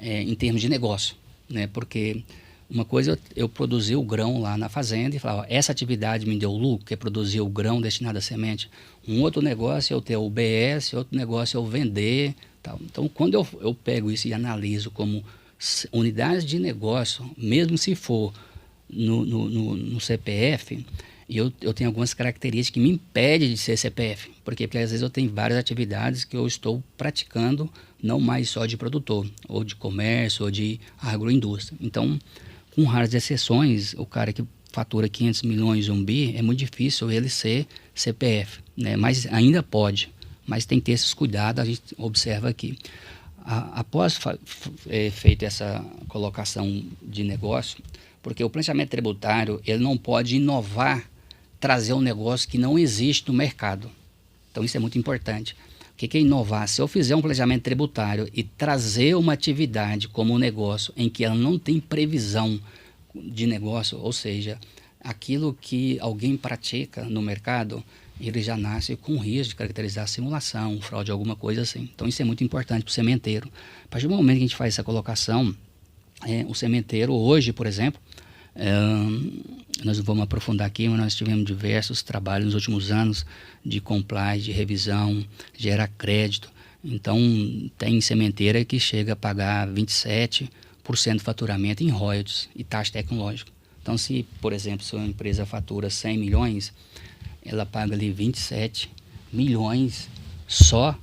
em termos de negócio, né? Porque uma coisa eu produzir o grão lá na fazenda e falar, essa atividade me deu lucro, que é produzir o grão destinado à semente. Um outro negócio é eu ter o UBS, outro negócio é eu vender, tal. Então, quando eu pego isso e analiso como unidades de negócio, mesmo se for no CPF, eu tenho algumas características que me impedem de ser CPF. Por quê? Porque às vezes eu tenho várias atividades que eu estou praticando, não mais só de produtor, ou de comércio, ou de agroindústria. Então, com raras exceções, o cara que fatura 500 milhões, 1 bi, é muito difícil ele ser CPF, né? Mas ainda pode, mas tem que ter esses cuidados, a gente observa aqui. Após feita essa colocação de negócio, porque o planejamento tributário ele não pode inovar, trazer um negócio que não existe no mercado. Então isso é muito importante. O que é inovar? Se eu fizer um planejamento tributário e trazer uma atividade como um negócio em que ela não tem previsão de negócio, ou seja, aquilo que alguém pratica no mercado, ele já nasce com risco de caracterizar simulação, fraude, alguma coisa assim. Então isso é muito importante para o sementeiro. A partir do momento que a gente faz essa colocação, o sementeiro hoje, por exemplo, nós não vamos aprofundar aqui, mas nós tivemos diversos trabalhos nos últimos anos de compliance, de revisão, gerar crédito. Então, tem sementeira que chega a pagar 27% do faturamento em royalties e taxa tecnológica. Então, se, por exemplo, se uma empresa fatura 100 milhões, ela paga ali 27 milhões só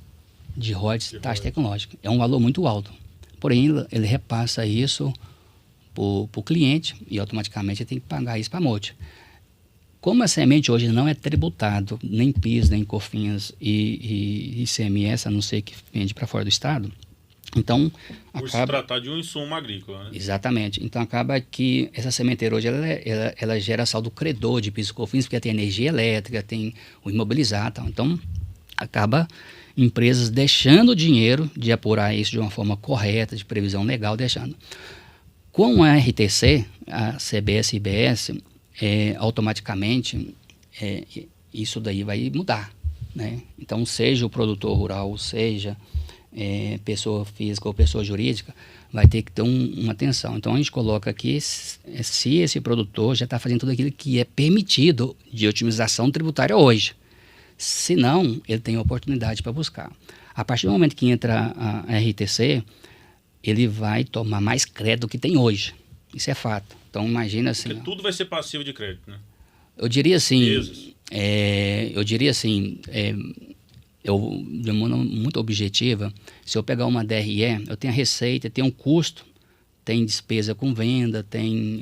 de royalties e taxa tecnológica. É um valor muito alto. Porém, ele repassa isso para o cliente e automaticamente ele tem que pagar isso para a Multi. Como a semente hoje não é tributado, nem PIS, nem COFINS e ICMS, a não ser que vende para fora do estado, então por se tratar de um insumo agrícola, né? Exatamente. Então acaba que essa sementeira hoje ela gera saldo credor de PIS e COFINS, porque tem energia elétrica, tem o imobilizado, tal. Então acaba empresas deixando o dinheiro de apurar isso de uma forma correta, de previsão legal, deixando. Com a RTC, a CBS e IBS, automaticamente isso daí vai mudar, né? Então, seja o produtor rural, seja pessoa física ou pessoa jurídica, vai ter que ter uma atenção. Então, a gente coloca aqui se esse produtor já está fazendo tudo aquilo que é permitido de otimização tributária hoje. Se não, ele tem oportunidade para buscar. A partir do momento que entra a RTC, ele vai tomar mais crédito do que tem hoje. Isso é fato. Então, imagina assim... Porque tudo vai ser passivo de crédito, né? Eu diria assim... de uma maneira muito objetiva, se eu pegar uma DRE, eu tenho a receita, tenho um custo, tem despesa com venda,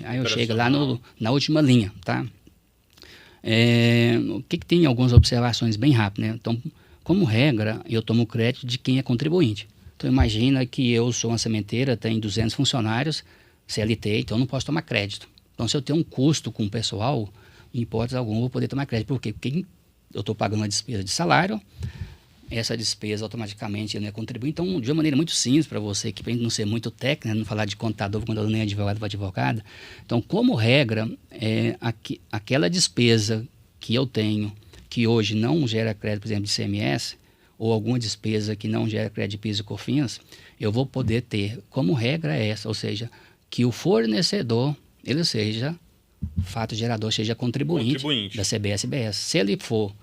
aí eu chego lá na última linha, tá? O que tem algumas observações bem rápidas, né? Então, como regra, eu tomo crédito de quem é contribuinte. Então, imagina que eu sou uma sementeira, tenho 200 funcionários, CLT, então eu não posso tomar crédito. Então, se eu tenho um custo com o pessoal, em hipótese alguma, eu vou poder tomar crédito. Por quê? Porque eu estou pagando uma despesa de salário, essa despesa automaticamente ele contribui. Então, de uma maneira muito simples para você, que para não ser muito técnico, né, não falar de contador nem advogado para advogada. Então, como regra, aquela despesa que eu tenho, que hoje não gera crédito, por exemplo, de ICMS, ou alguma despesa que não gera crédito de PIS e COFINS, eu vou poder ter, como regra essa, ou seja, que o fornecedor, ele seja fato gerador, seja contribuinte da CBS-BS. Se ele for,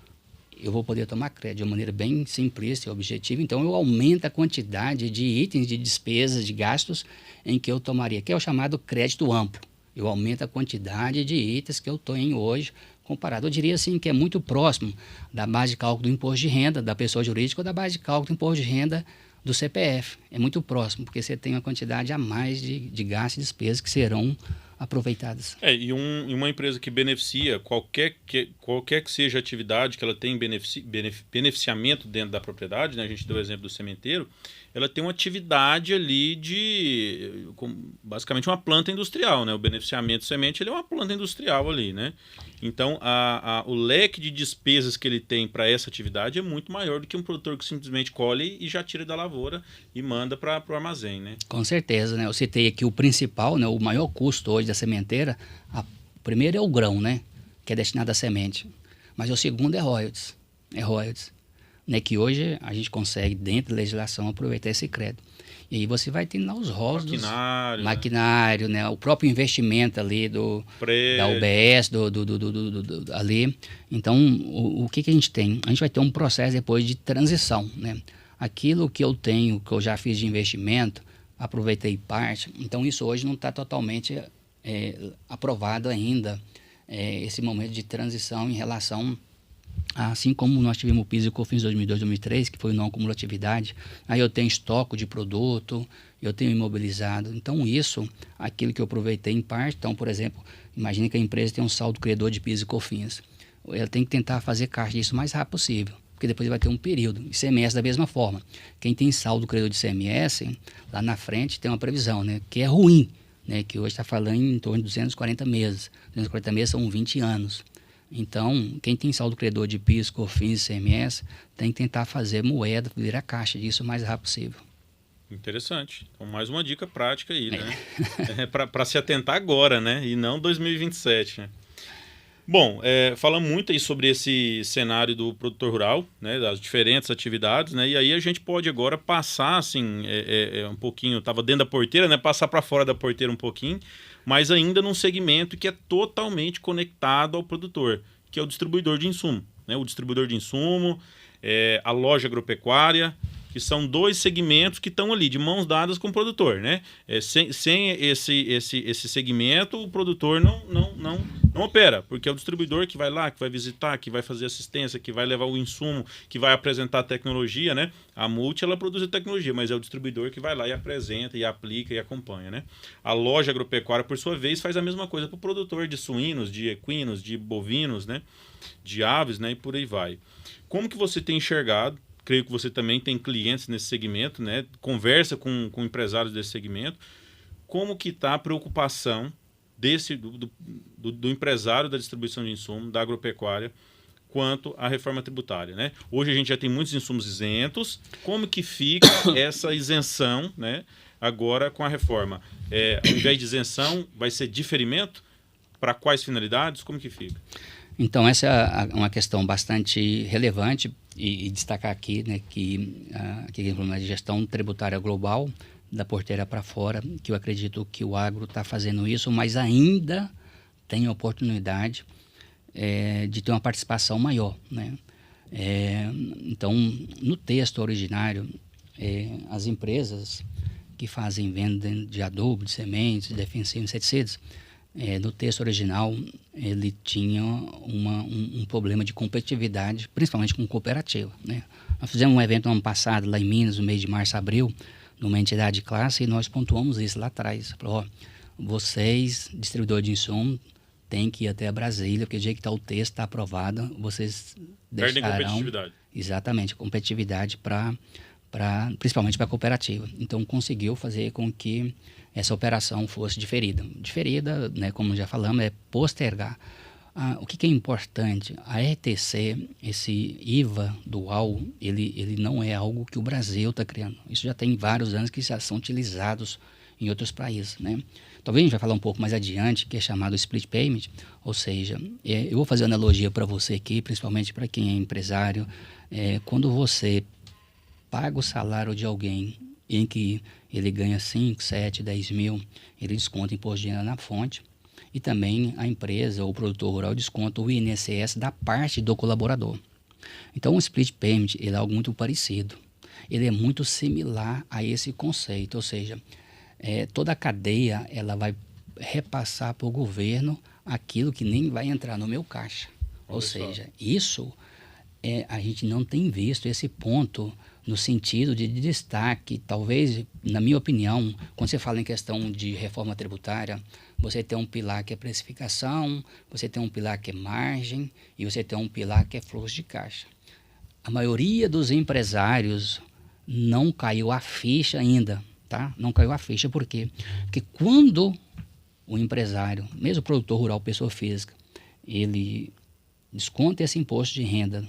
eu vou poder tomar crédito de uma maneira bem simplista e objetiva. Então, eu aumento a quantidade de itens, de despesas, de gastos em que eu tomaria, que é o chamado crédito amplo. Eu aumento a quantidade de itens que eu tenho hoje comparado. Eu diria assim que é muito próximo da base de cálculo do imposto de renda da pessoa jurídica ou da base de cálculo do imposto de renda do CPF. É muito próximo, porque você tem uma quantidade a mais de gastos e despesas que serão aproveitadas. E uma empresa que beneficia qualquer que seja a atividade que ela tem beneficiamento dentro da propriedade, né? A gente deu o exemplo do sementeiro, ela tem uma atividade ali basicamente uma planta industrial, né? O beneficiamento de semente ele é uma planta industrial ali, né? Então, o leque de despesas que ele tem para essa atividade é muito maior do que um produtor que simplesmente colhe e já tira da lavoura e manda para o armazém, né? Com certeza, né? Eu citei aqui o principal, né? O maior custo hoje da sementeira, o primeiro é o grão, né? Que é destinado à semente. Mas o segundo é royalties. Né? Que hoje a gente consegue, dentro da legislação, aproveitar esse crédito. E aí você vai tendo lá os rostos, maquinário, né? O próprio investimento ali da UBS, ali. Então, o que a gente tem? A gente vai ter um processo depois de transição, né? Aquilo que eu tenho, que eu já fiz de investimento, aproveitei parte. Então, isso hoje não está totalmente aprovado ainda, esse momento de transição em relação, assim como nós tivemos o PIS e COFINS 2002, 2003, que foi não cumulatividade, aí eu tenho estoque de produto, eu tenho imobilizado. Então, aquilo que eu aproveitei em parte. Então, por exemplo, imagine que a empresa tem um saldo credor de PIS e COFINS. Ela tem que tentar fazer caixa disso o mais rápido possível, porque depois vai ter um período. ICMS da mesma forma. Quem tem saldo credor de ICMS, lá na frente tem uma previsão, né, que é ruim, né, que hoje está falando em torno de 240 meses. 240 meses são 20 anos. Então, quem tem saldo credor de PIS, COFINS, ICMS, tem que tentar fazer moeda, virar caixa disso o mais rápido possível. Interessante. Então, mais uma dica prática aí, né? Para se atentar agora, né? E não 2027, né? Bom, falamos muito aí sobre esse cenário do produtor rural, né? Das diferentes atividades, né? E aí a gente pode agora passar, assim, um pouquinho, estava dentro da porteira, né? Passar para fora da porteira um pouquinho, mas ainda num segmento que é totalmente conectado ao produtor, que é o distribuidor de insumo, né? O distribuidor de insumo, a loja agropecuária, que são dois segmentos que estão ali de mãos dadas com o produtor, né? Sem esse segmento, o produtor não opera, porque é o distribuidor que vai lá, que vai visitar, que vai fazer assistência, que vai levar o insumo, que vai apresentar a tecnologia, né? A Multi, ela produz a tecnologia, mas é o distribuidor que vai lá e apresenta, e aplica, e acompanha, né? A loja agropecuária, por sua vez, faz a mesma coisa para o produtor de suínos, de equinos, de bovinos, né? De aves, né? E por aí vai. Como que você tem enxergado? Creio que você também tem clientes nesse segmento, né? Conversa com empresários desse segmento. Como que está a preocupação do empresário da distribuição de insumo, da agropecuária, quanto à reforma tributária, né? Hoje a gente já tem muitos insumos isentos. Como que fica essa isenção, né? Agora com a reforma? Ao invés de isenção, vai ser diferimento? Para quais finalidades? Como que fica? Então, essa é uma questão bastante relevante e destacar aqui, né, que aqui é uma gestão tributária global, da porteira para fora, que eu acredito que o agro está fazendo isso, mas ainda tem a oportunidade de ter uma participação maior, né? Então, no texto originário, as empresas que fazem venda de adubo, de sementes, defensivos, inseticidas, no texto original, ele tinha um problema de competitividade, principalmente com cooperativa, né? Nós fizemos um evento no ano passado, lá em Minas, no mês de março, abril, numa entidade de classe, e nós pontuamos isso lá atrás. Falou, vocês, distribuidores de insumo, têm que ir até Brasília, porque o dia que está o texto, está aprovado, vocês deixarão... Perdem competitividade. Exatamente, competitividade para principalmente para a cooperativa. Então, conseguiu fazer com que essa operação fosse diferida. Diferida, né, como já falamos, é postergar. O que é importante? A RTC, esse IVA dual, ele não é algo que o Brasil está criando. Isso já tem vários anos que já são utilizados em outros países, né? Talvez a gente vai falar um pouco mais adiante, que é chamado split payment, ou seja, eu vou fazer uma analogia para você aqui, principalmente para quem é empresário. Quando você paga o salário de alguém em que ele ganha 5, 7, 10 mil, ele desconta imposto de renda na fonte, e também a empresa ou o produtor rural desconta o INSS da parte do colaborador. Então, o split payment ele é algo muito parecido. Ele é muito similar a esse conceito, ou seja, toda a cadeia ela vai repassar para o governo aquilo que nem vai entrar no meu caixa. Ou seja, isso a gente não tem visto esse ponto no sentido de destaque. Talvez, na minha opinião, quando você fala em questão de reforma tributária, você tem um pilar que é precificação, você tem um pilar que é margem e você tem um pilar que é fluxo de caixa. A maioria dos empresários não caiu a ficha ainda, tá? Não caiu a ficha, por quê? Porque quando o empresário, mesmo o produtor rural, pessoa física, ele desconta esse imposto de renda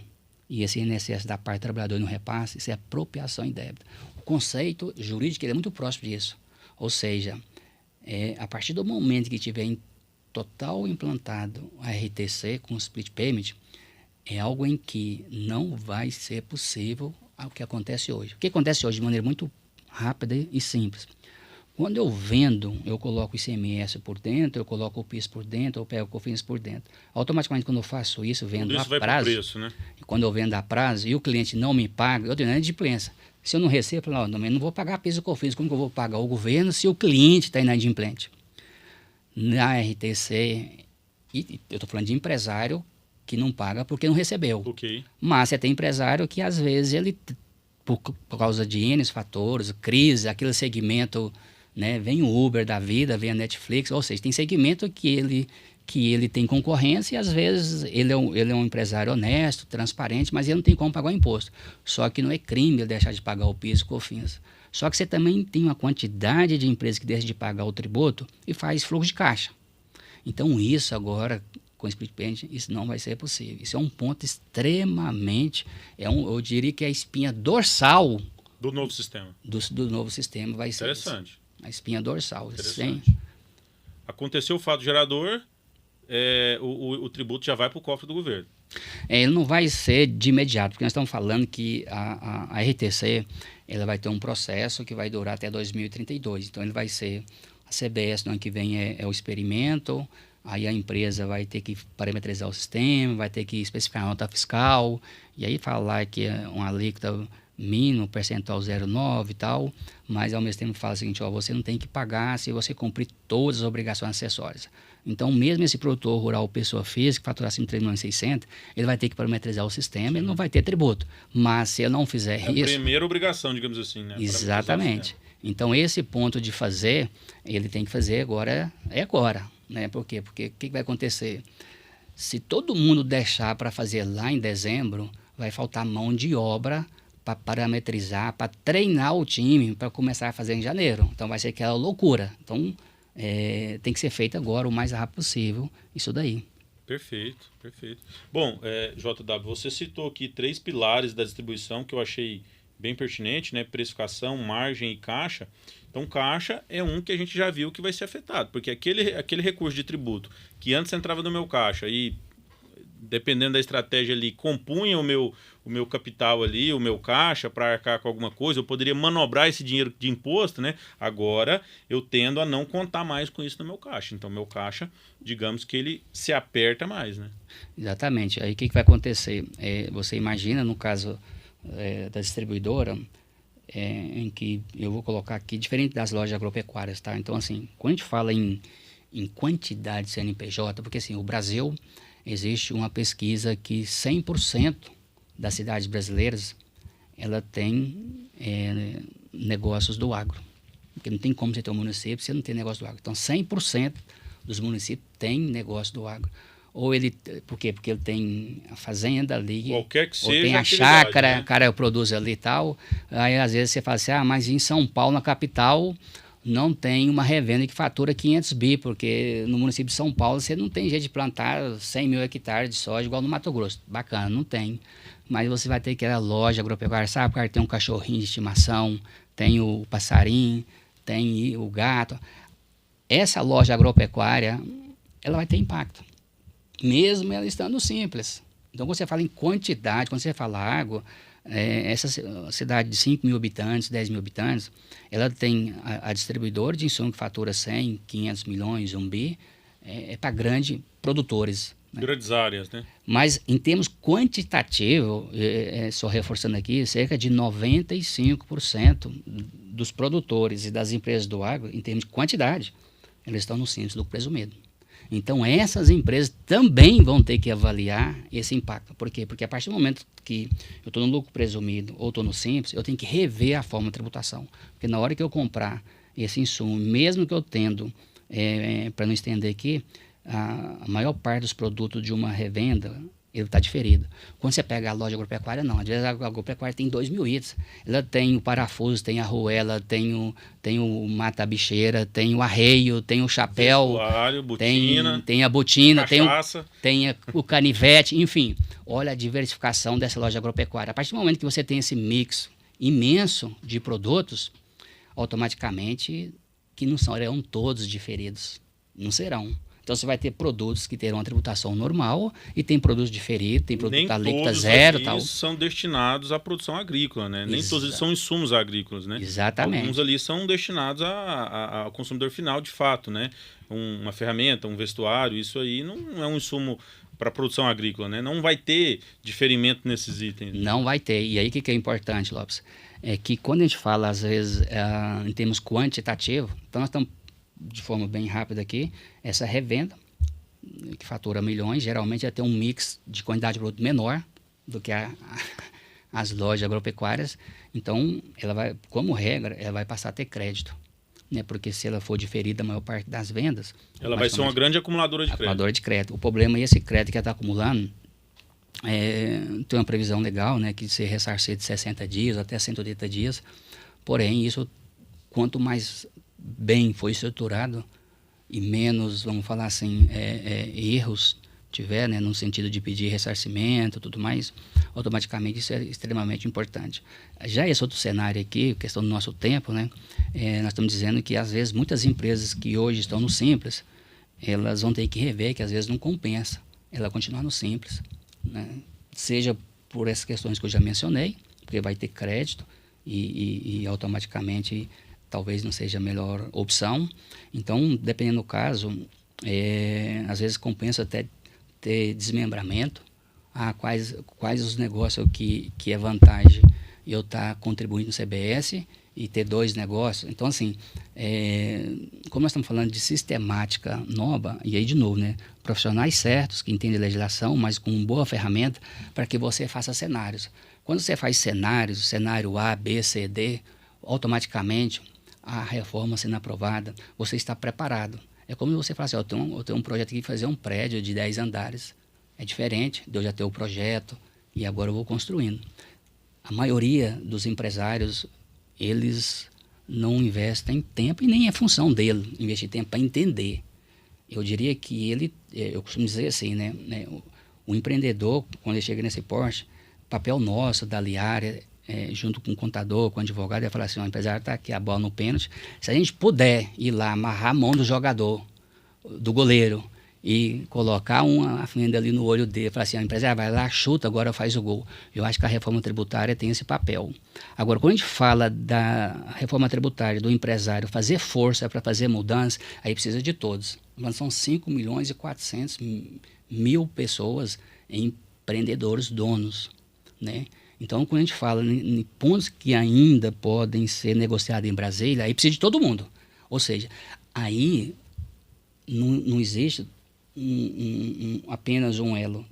e esse INSS da parte do trabalhador no repasse, isso é apropriação indébita. O conceito jurídico ele é muito próximo disso. Ou seja, a partir do momento que tiver em total implantado a RTC com o split payment, é algo em que não vai ser possível o que acontece hoje. O que acontece hoje de maneira muito rápida e simples. Quando eu vendo, eu coloco o ICMS por dentro, eu coloco o PIS por dentro, eu pego o COFINS por dentro. Automaticamente, quando eu faço isso, vendo a prazo. Preço, né? Quando eu vendo a prazo e o cliente não me paga, eu tenho inadimplência. Se eu não recebo, eu falo, não vou pagar PIS e COFINS, como que eu vou pagar o governo se o cliente está inadimplente? Na RTC, e eu estou falando de empresário que não paga porque não recebeu. Okay. Mas você tem empresário que, às vezes, ele, por causa de N fatores, crise, aquele segmento... Né? Vem o Uber da vida, vem a Netflix, ou seja, tem segmento que ele tem concorrência e às vezes ele é um empresário honesto, transparente, mas ele não tem como pagar o imposto. Só que não é crime ele deixar de pagar o PIS e o COFINS. Só que você também tem uma quantidade de empresas que deixam de pagar o tributo e faz fluxo de caixa. Então isso agora, com o split payment, isso não vai ser possível. Isso é um ponto extremamente, eu diria que é a espinha dorsal do novo sistema. Do novo sistema vai ser interessante. Isso. A espinha dorsal. Interessante. Aconteceu o fato gerador, o tributo já vai para o cofre do governo. Ele não vai ser de imediato, porque nós estamos falando que a RTC ela vai ter um processo que vai durar até 2032. Então, ele vai ser a CBS no ano que vem é o experimento, aí a empresa vai ter que parametrizar o sistema, vai ter que especificar a nota fiscal, e aí falar que é uma alíquota mínimo, percentual 0,9 e tal, mas ao mesmo tempo fala o seguinte, você não tem que pagar se você cumprir todas as obrigações acessórias. Então, mesmo esse produtor rural, pessoa física, que faturar acima de 3.600.000, ele vai ter que parametrizar o sistema, ele não vai ter tributo. Mas se ele não fizer isso... a primeira obrigação, digamos assim, né? Exatamente. Então, esse ponto de fazer, ele tem que fazer agora, agora, né? Por quê? Porque o que vai acontecer? Se todo mundo deixar para fazer lá em dezembro, vai faltar mão de obra para parametrizar, para treinar o time para começar a fazer em janeiro. Então vai ser aquela loucura. Então tem que ser feito agora o mais rápido possível isso daí. Perfeito, perfeito. Bom, JW, você citou aqui 3 pilares da distribuição que eu achei bem pertinente, né? Precificação, margem e caixa. Então, caixa é um que a gente já viu que vai ser afetado, porque aquele recurso de tributo que antes entrava no meu caixa e dependendo da estratégia ali, compunha o meu capital ali, o meu caixa para arcar com alguma coisa, eu poderia manobrar esse dinheiro de imposto, né? Agora eu tendo a não contar mais com isso no meu caixa. Então, meu caixa, digamos que ele se aperta mais, né? Exatamente. Aí o que vai acontecer? Você imagina, no caso da distribuidora, em que eu vou colocar aqui, diferente das lojas agropecuárias, tá? Então, assim, quando a gente fala em quantidade de CNPJ, porque assim, o Brasil... Existe uma pesquisa que 100% das cidades brasileiras ela tem negócios do agro. Porque não tem como você ter um município se não tem negócio do agro. Então, 100% dos municípios têm negócio do agro. ou ele... Por quê? Porque ele tem a fazenda ali, Qualquer que ou seja tem a atividade, chácara, né? o cara produz ali e tal. Aí, às vezes, você fala assim, mas em São Paulo, na capital, não tem uma revenda que fatura 500 bi, porque no município de São Paulo você não tem jeito de plantar 100 mil hectares de soja igual no Mato Grosso. Bacana, não tem. Mas você vai ter que ir à loja agropecuária, sabe? O cara tem um cachorrinho de estimação, tem o passarinho, tem o gato. Essa loja agropecuária, ela vai ter impacto, mesmo ela estando simples. Então, quando você fala em quantidade, quando você fala água, essa cidade de 5 mil habitantes, 10 mil habitantes, ela tem a distribuidora de insumo que fatura 100, 500 milhões, 1 bi, para grandes produtores. Né? Grandes áreas, né? Mas, em termos quantitativos, só reforçando aqui, cerca de 95% dos produtores e das empresas do agro, em termos de quantidade, eles estão no Simples Lucro Presumido. Então, essas empresas também vão ter que avaliar esse impacto. Por quê? Porque a partir do momento que eu estou no lucro presumido ou estou no Simples, eu tenho que rever a forma de tributação. Porque na hora que eu comprar esse insumo, mesmo que eu tendo, para não estender aqui, a maior parte dos produtos de uma revenda, ele está diferido. Quando você pega a loja agropecuária, não. Às vezes a agropecuária tem 2 mil itens. Ela tem o parafuso, tem a arruela, tem o mata-bicheira, tem o arreio, tem o chapéu, botina, tem a botina, cachaça. tem o canivete, enfim. Olha a diversificação dessa loja agropecuária. A partir do momento que você tem esse mix imenso de produtos, automaticamente que não serão todos diferidos. Não serão. Então, você vai ter produtos que terão a tributação normal e tem produtos diferidos, tem produto alíquota zero e tal. São destinados à produção agrícola, né? Nem todos eles são insumos agrícolas, né? Exatamente. Alguns ali são destinados ao consumidor final, de fato, né? Uma ferramenta, um vestuário, isso aí não é um insumo para produção agrícola, né? Não vai ter diferimento nesses itens. Não vai ter. E aí, o que é importante, Lopes? É que quando a gente fala, às vezes, em termos quantitativos, então nós estamos de forma bem rápida aqui, essa revenda, que fatura milhões, geralmente vai ter um mix de quantidade de produto menor do que as lojas agropecuárias. Então, ela vai, como regra, ela vai passar a ter crédito. Né? Porque se ela for diferida a maior parte das vendas... Ela vai ser uma grande acumuladora de crédito. Acumuladora de crédito. O problema é esse crédito que ela está acumulando, tem uma previsão legal, né, que ser ressarcido de 60 dias até 180 dias. Porém, isso, quanto mais bem foi estruturado e menos, vamos falar assim, erros tiver, né, no sentido de pedir ressarcimento e tudo mais, automaticamente isso é extremamente importante. Já esse outro cenário aqui, questão do nosso tempo, né, nós estamos dizendo que às vezes muitas empresas que hoje estão no Simples, elas vão ter que rever que às vezes não compensa ela continuar no Simples, né, seja por essas questões que eu já mencionei, porque vai ter crédito e automaticamente talvez não seja a melhor opção. Então, dependendo do caso, às vezes compensa até ter desmembramento. Quais os negócios que é vantagem eu estar contribuindo no CBS e ter 2 negócios. Então, assim, como nós estamos falando de sistemática nova, e aí de novo, né, profissionais certos que entendem legislação, mas com boa ferramenta para que você faça cenários. Quando você faz cenários, cenário A, B, C, D, automaticamente a reforma sendo aprovada, você está preparado. É como você fala assim, eu tenho um projeto aqui de fazer um prédio de 10 andares. É diferente de eu já ter o projeto e agora eu vou construindo. A maioria dos empresários, eles não investem tempo e nem é função dele investir tempo para entender. Eu diria que eu costumo dizer assim, né, o empreendedor, quando ele chega nesse porte, papel nosso, da Liari, junto com o contador, com o advogado, ele fala assim, o empresário está aqui, a bola no pênalti, se a gente puder ir lá, amarrar a mão do jogador, do goleiro, e colocar uma fenda ali no olho dele, falar assim, o empresário vai lá, chuta, agora faz o gol. Eu acho que a reforma tributária tem esse papel. Agora, quando a gente fala da reforma tributária, do empresário fazer força para fazer mudança, aí precisa de todos. Mas são 5.400.000 pessoas, empreendedores, donos, né? Então, quando a gente fala em pontos que ainda podem ser negociados em Brasília, aí precisa de todo mundo. Ou seja, aí não existe apenas um elo.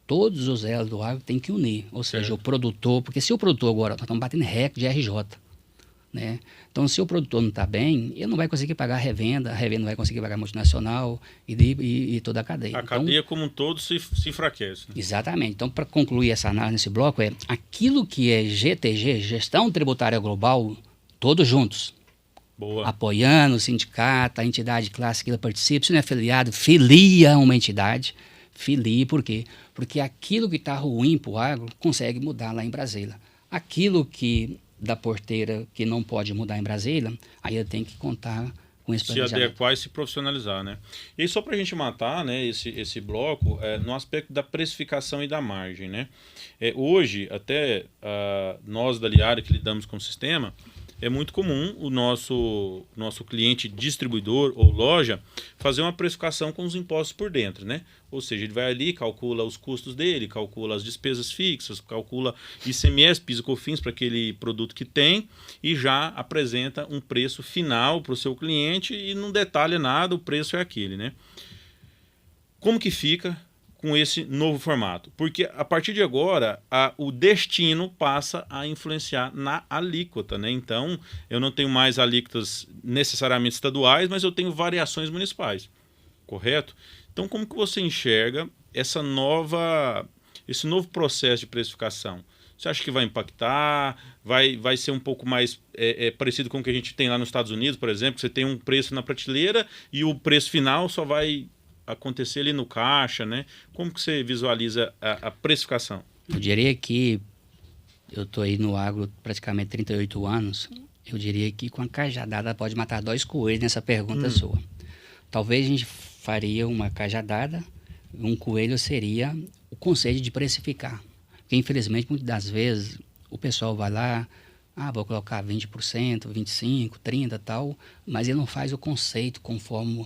Todos os elos do agro têm que unir. Ou seja, o produtor, porque se o produtor agora, nós estamos batendo recorde de RJ. né? Então, se o produtor não está bem, ele não vai conseguir pagar a revenda não vai conseguir pagar a multinacional e toda a cadeia. A cadeia como um todo se enfraquece. Né? Exatamente. Então, para concluir essa análise nesse bloco, aquilo que é GTG, Gestão Tributária Global, todos juntos. Boa. Apoiando o sindicato, a entidade clássica que ele participa, se não é afiliado, filia uma entidade. Filie, por quê? Porque aquilo que está ruim para o agro consegue mudar lá em Brasília. Aquilo que da porteira que não pode mudar em Brasília, aí ele tem que contar com esse planejamento. Se adequar e se profissionalizar, né? E aí, só para a gente matar, né, esse bloco, no aspecto da precificação e da margem, né? Hoje, até nós da Liari que lidamos com o sistema, é muito comum o nosso cliente distribuidor ou loja fazer uma precificação com os impostos por dentro, né? Ou seja, ele vai ali, calcula os custos dele, calcula as despesas fixas, calcula ICMS, PIS e COFINS para aquele produto que tem e já apresenta um preço final para o seu cliente e não detalha nada, o preço é aquele, né? Como que fica com esse novo formato? Porque a partir de agora, o destino passa a influenciar na alíquota, né? Então, eu não tenho mais alíquotas necessariamente estaduais, mas eu tenho variações municipais, correto? Então, como que você enxerga esse novo processo de precificação? Você acha que vai impactar? Vai ser um pouco mais parecido com o que a gente tem lá nos Estados Unidos, por exemplo? Você tem um preço na prateleira e o preço final só vai acontecer ali no caixa, né? Como que você visualiza a precificação? Eu diria que eu estou aí no agro praticamente 38 anos. Eu diria que com a cajadada pode matar 2 coelhos nessa pergunta sua. Talvez a gente faria uma cajadada, um coelho seria o conceito de precificar. Porque infelizmente muitas das vezes o pessoal vai lá, vou colocar 20%, 25%, 30% e tal, mas ele não faz o conceito conforme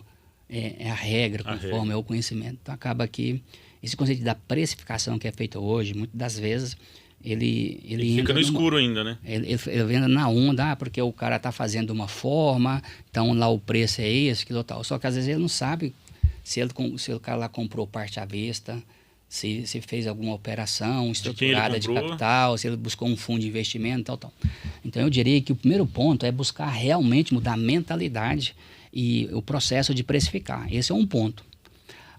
a regra, conforme é o conhecimento. Então acaba que esse conceito da precificação que é feito hoje, muitas das vezes, ele fica no escuro ainda, né? Ele vem na onda, porque o cara está fazendo de uma forma, então lá o preço é esse, aquilo tal. Só que às vezes ele não sabe se o cara lá comprou parte à vista, se fez alguma operação estruturada de capital, se ele buscou um fundo de investimento, tal. Então eu diria que o primeiro ponto é buscar realmente mudar a mentalidade e o processo de precificar. Esse é um ponto.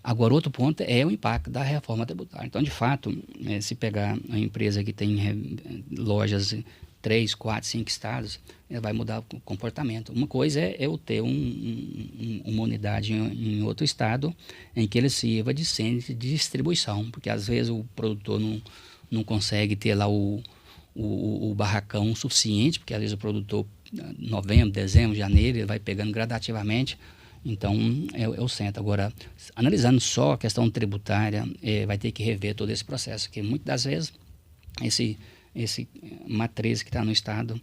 Agora, outro ponto é o impacto da reforma tributária. Então, de fato, se pegar uma empresa que tem lojas em 3, 4, 5 estados, ela vai mudar o comportamento. Uma coisa é eu ter uma unidade em outro estado em que ele sirva de centro de distribuição, porque às vezes o produtor não consegue ter lá o barracão suficiente, porque às vezes o produtor, novembro, dezembro, janeiro, ele vai pegando gradativamente. Então, é o centro. Agora, analisando só a questão tributária, vai ter que rever todo esse processo, que muitas das vezes esse matriz que está no estado,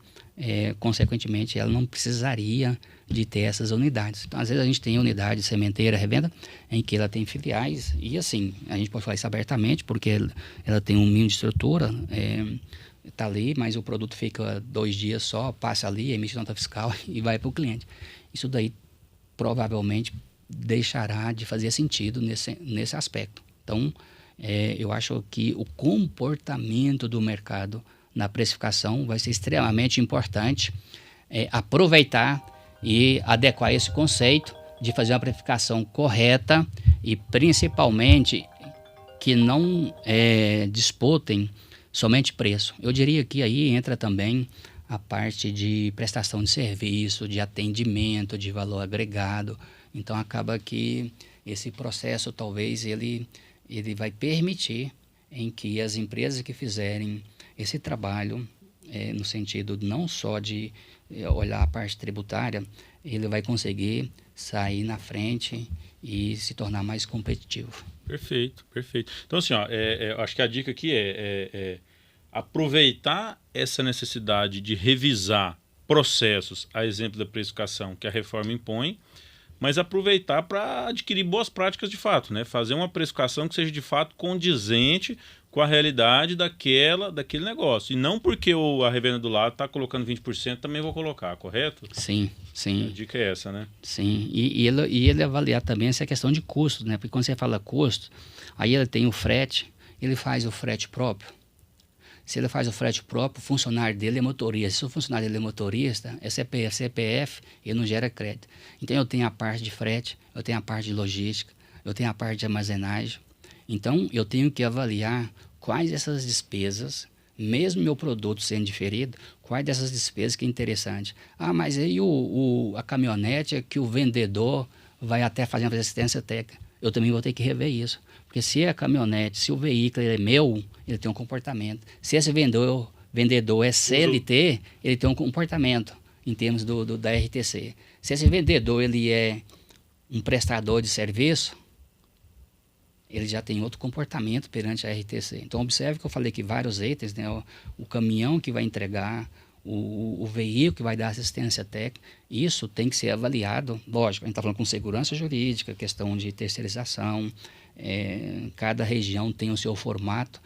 consequentemente, ela não precisaria de ter essas unidades. Então, às vezes a gente tem unidade sementeira, revenda, em que ela tem filiais, e assim, a gente pode falar isso abertamente, porque ela tem um mínimo de estrutura, está ali, mas o produto fica 2 dias só, passa ali, emite nota fiscal e vai para o cliente. Isso daí provavelmente deixará de fazer sentido nesse aspecto. Então, eu acho que o comportamento do mercado na precificação vai ser extremamente importante, aproveitar e adequar esse conceito de fazer uma precificação correta e principalmente que não disputem somente preço. Eu diria que aí entra também a parte de prestação de serviço, de atendimento, de valor agregado. Então acaba que esse processo talvez ele vai permitir em que as empresas que fizerem esse trabalho, no sentido não só de olhar a parte tributária, ele vai conseguir sair na frente e se tornar mais competitivo. Perfeito, perfeito. Então assim, acho que a dica aqui é aproveitar essa necessidade de revisar processos, a exemplo da precificação que a reforma impõe, mas aproveitar para adquirir boas práticas de fato, né? Fazer uma precificação que seja de fato condizente com a realidade daquele negócio. E não porque a revenda do lado está colocando 20%, também vou colocar, correto? Sim, sim. A dica é essa, né? Sim, e ele avaliar também essa questão de custo, né? Porque quando você fala custo, aí ele tem o frete, ele faz o frete próprio. Se ele faz o frete próprio, o funcionário dele é motorista. Se o funcionário dele é motorista, é CPF, ele não gera crédito. Então, eu tenho a parte de frete, eu tenho a parte de logística, eu tenho a parte de armazenagem. Então, eu tenho que avaliar quais essas despesas, mesmo meu produto sendo diferido, quais dessas despesas que é interessante. Mas aí a caminhonete é que o vendedor vai até fazer uma assistência técnica. Eu também vou ter que rever isso. Porque se a caminhonete, se o veículo é meu, ele tem um comportamento. Se esse vendedor é CLT, ele tem um comportamento em termos da RTC. Se esse vendedor ele é um prestador de serviço, ele já tem outro comportamento perante a RTC. Então, observe que eu falei que vários itens, né? O caminhão que vai entregar, o veículo que vai dar assistência técnica, isso tem que ser avaliado. Lógico, a gente está falando com segurança jurídica, questão de terceirização, cada região tem o seu formato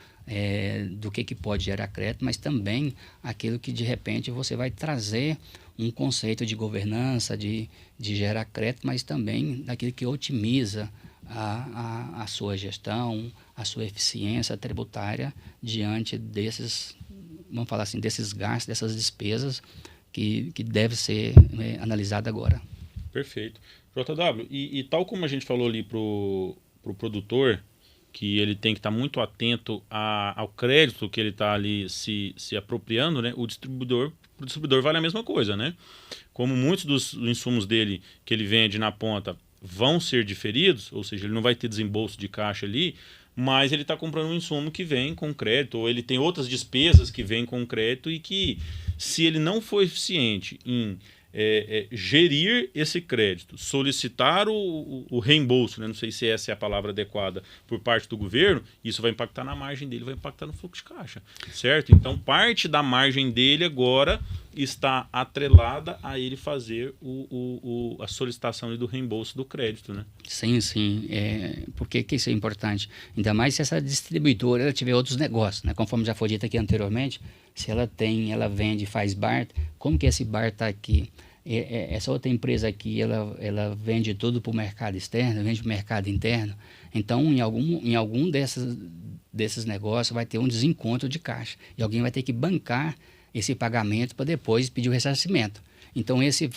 do que pode gerar crédito, mas também aquilo que, de repente, você vai trazer um conceito de governança, de gerar crédito, mas também daquilo que otimiza a sua gestão, a sua eficiência tributária diante desses, vamos falar assim, desses gastos, dessas despesas que deve ser analisada agora. Perfeito. JW, e tal como a gente falou ali para o produtor, que ele tem que estar muito atento ao crédito que ele está ali se apropriando, né? O distribuidor vale a mesma coisa, né? Como muitos dos insumos dele que ele vende na ponta vão ser diferidos, ou seja, ele não vai ter desembolso de caixa ali, mas ele está comprando um insumo que vem com crédito, ou ele tem outras despesas que vêm com crédito e que, se ele não for eficiente em gerir esse crédito, solicitar o reembolso, né? Não sei se essa é a palavra adequada, por parte do governo, isso vai impactar na margem dele, vai impactar no fluxo de caixa, certo? Então, parte da margem dele agora está atrelada a ele fazer a solicitação do reembolso do crédito, né? Sim. Por que isso é importante? Ainda mais se essa distribuidora ela tiver outros negócios, né? Conforme já foi dito aqui anteriormente, se ela vende, faz bar, como que esse bar está aqui? Essa outra empresa aqui, ela vende tudo para o mercado externo, vende para o mercado interno. Então, em algum desses negócios vai ter um desencontro de caixa. E alguém vai ter que bancar esse pagamento para depois pedir o ressarcimento. Então, esse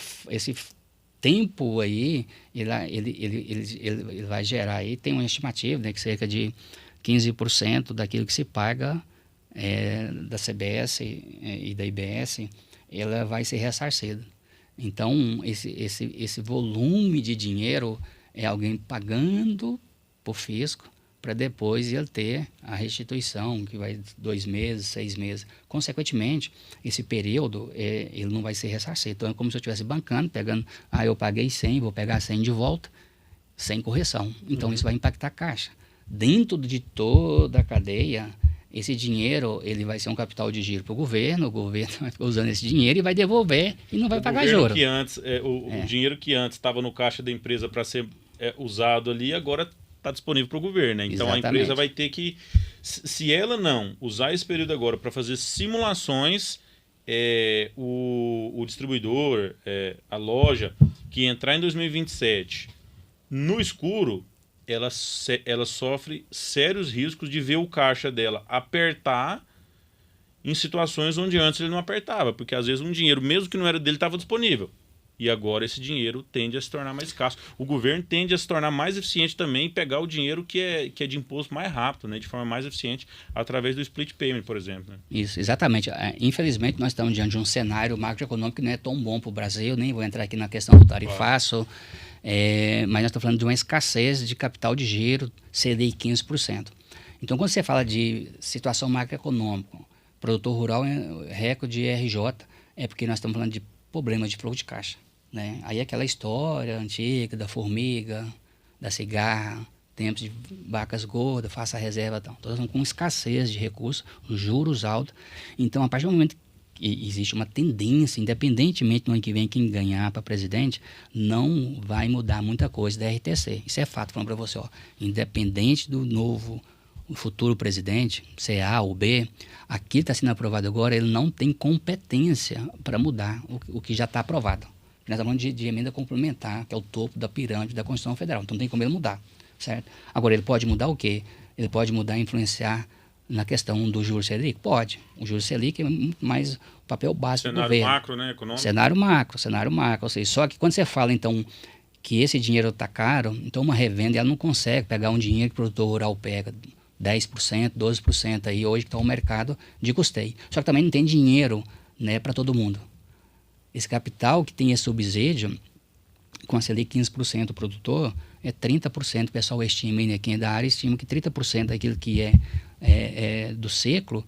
tempo aí, ele vai gerar aí, tem uma estimativa, né, que cerca de 15% daquilo que se paga da CBS e da IBS, ela vai ser ressarcida. Então, esse volume de dinheiro é alguém pagando para o fisco para depois ele ter a restituição, que vai 2 meses, 6 meses. Consequentemente, esse período ele não vai ser ressarcido. Então, é como se eu estivesse bancando, pegando, eu paguei 100, vou pegar 100 de volta, sem correção. Então, isso vai impactar a caixa. Dentro de toda a cadeia, esse dinheiro ele vai ser um capital de giro para o governo vai ficar usando esse dinheiro e vai devolver e não vai pagar juros. O dinheiro que antes estava no caixa da empresa para ser usado ali, agora está disponível para o governo, né? Então, exatamente, a empresa vai ter que, se ela não usar esse período agora para fazer simulações, o distribuidor, a loja, que entrar em 2027 no escuro, ela sofre sérios riscos de ver o caixa dela apertar em situações onde antes ele não apertava, porque às vezes um dinheiro, mesmo que não era dele, estava disponível. E agora esse dinheiro tende a se tornar mais escasso. O governo tende a se tornar mais eficiente também em pegar o dinheiro que é de imposto mais rápido, né? De forma mais eficiente, através do split payment, por exemplo. Né? Isso, exatamente. Infelizmente, nós estamos diante de um cenário macroeconômico que não é tão bom para o Brasil, nem vou entrar aqui na questão do tarifaço, mas nós estamos falando de uma escassez de capital de giro, CDI 15%. Então, quando você fala de situação macroeconômica, produtor rural recorde RJ, é porque nós estamos falando de problemas de fluxo de caixa. Né? Aí aquela história antiga da formiga, da cigarra, tempos de vacas gordas, faça a reserva e tal. Todas com escassez de recursos, juros altos. Então, a partir do momento que existe uma tendência, independentemente do ano que vem quem ganhar para presidente, não vai mudar muita coisa da RTC. Isso é fato, falando para você. Independente do novo futuro presidente, CA ou B, aqui está sendo aprovado agora, ele não tem competência para mudar o que já está aprovado. Nós estamos falando de emenda complementar, que é o topo da pirâmide da Constituição Federal. Então, não tem como ele mudar, certo? Agora, ele pode mudar o quê? Ele pode mudar, influenciar na questão do juros Selic? Pode. O juros Selic é muito mais o papel básico do governo. Cenário macro, né? Econômico. Cenário macro. Ou seja, só que quando você fala, então, que esse dinheiro está caro, então uma revenda ela não consegue pegar um dinheiro que o produtor rural pega 10%, 12% aí hoje que está o mercado de custeio. Só que também não tem dinheiro, né, para todo mundo. Esse capital que tem esse subsídio, com a Selic 15% o produtor, é 30%, o pessoal estima, né, quem é da área estima que 30% daquilo que é do ciclo,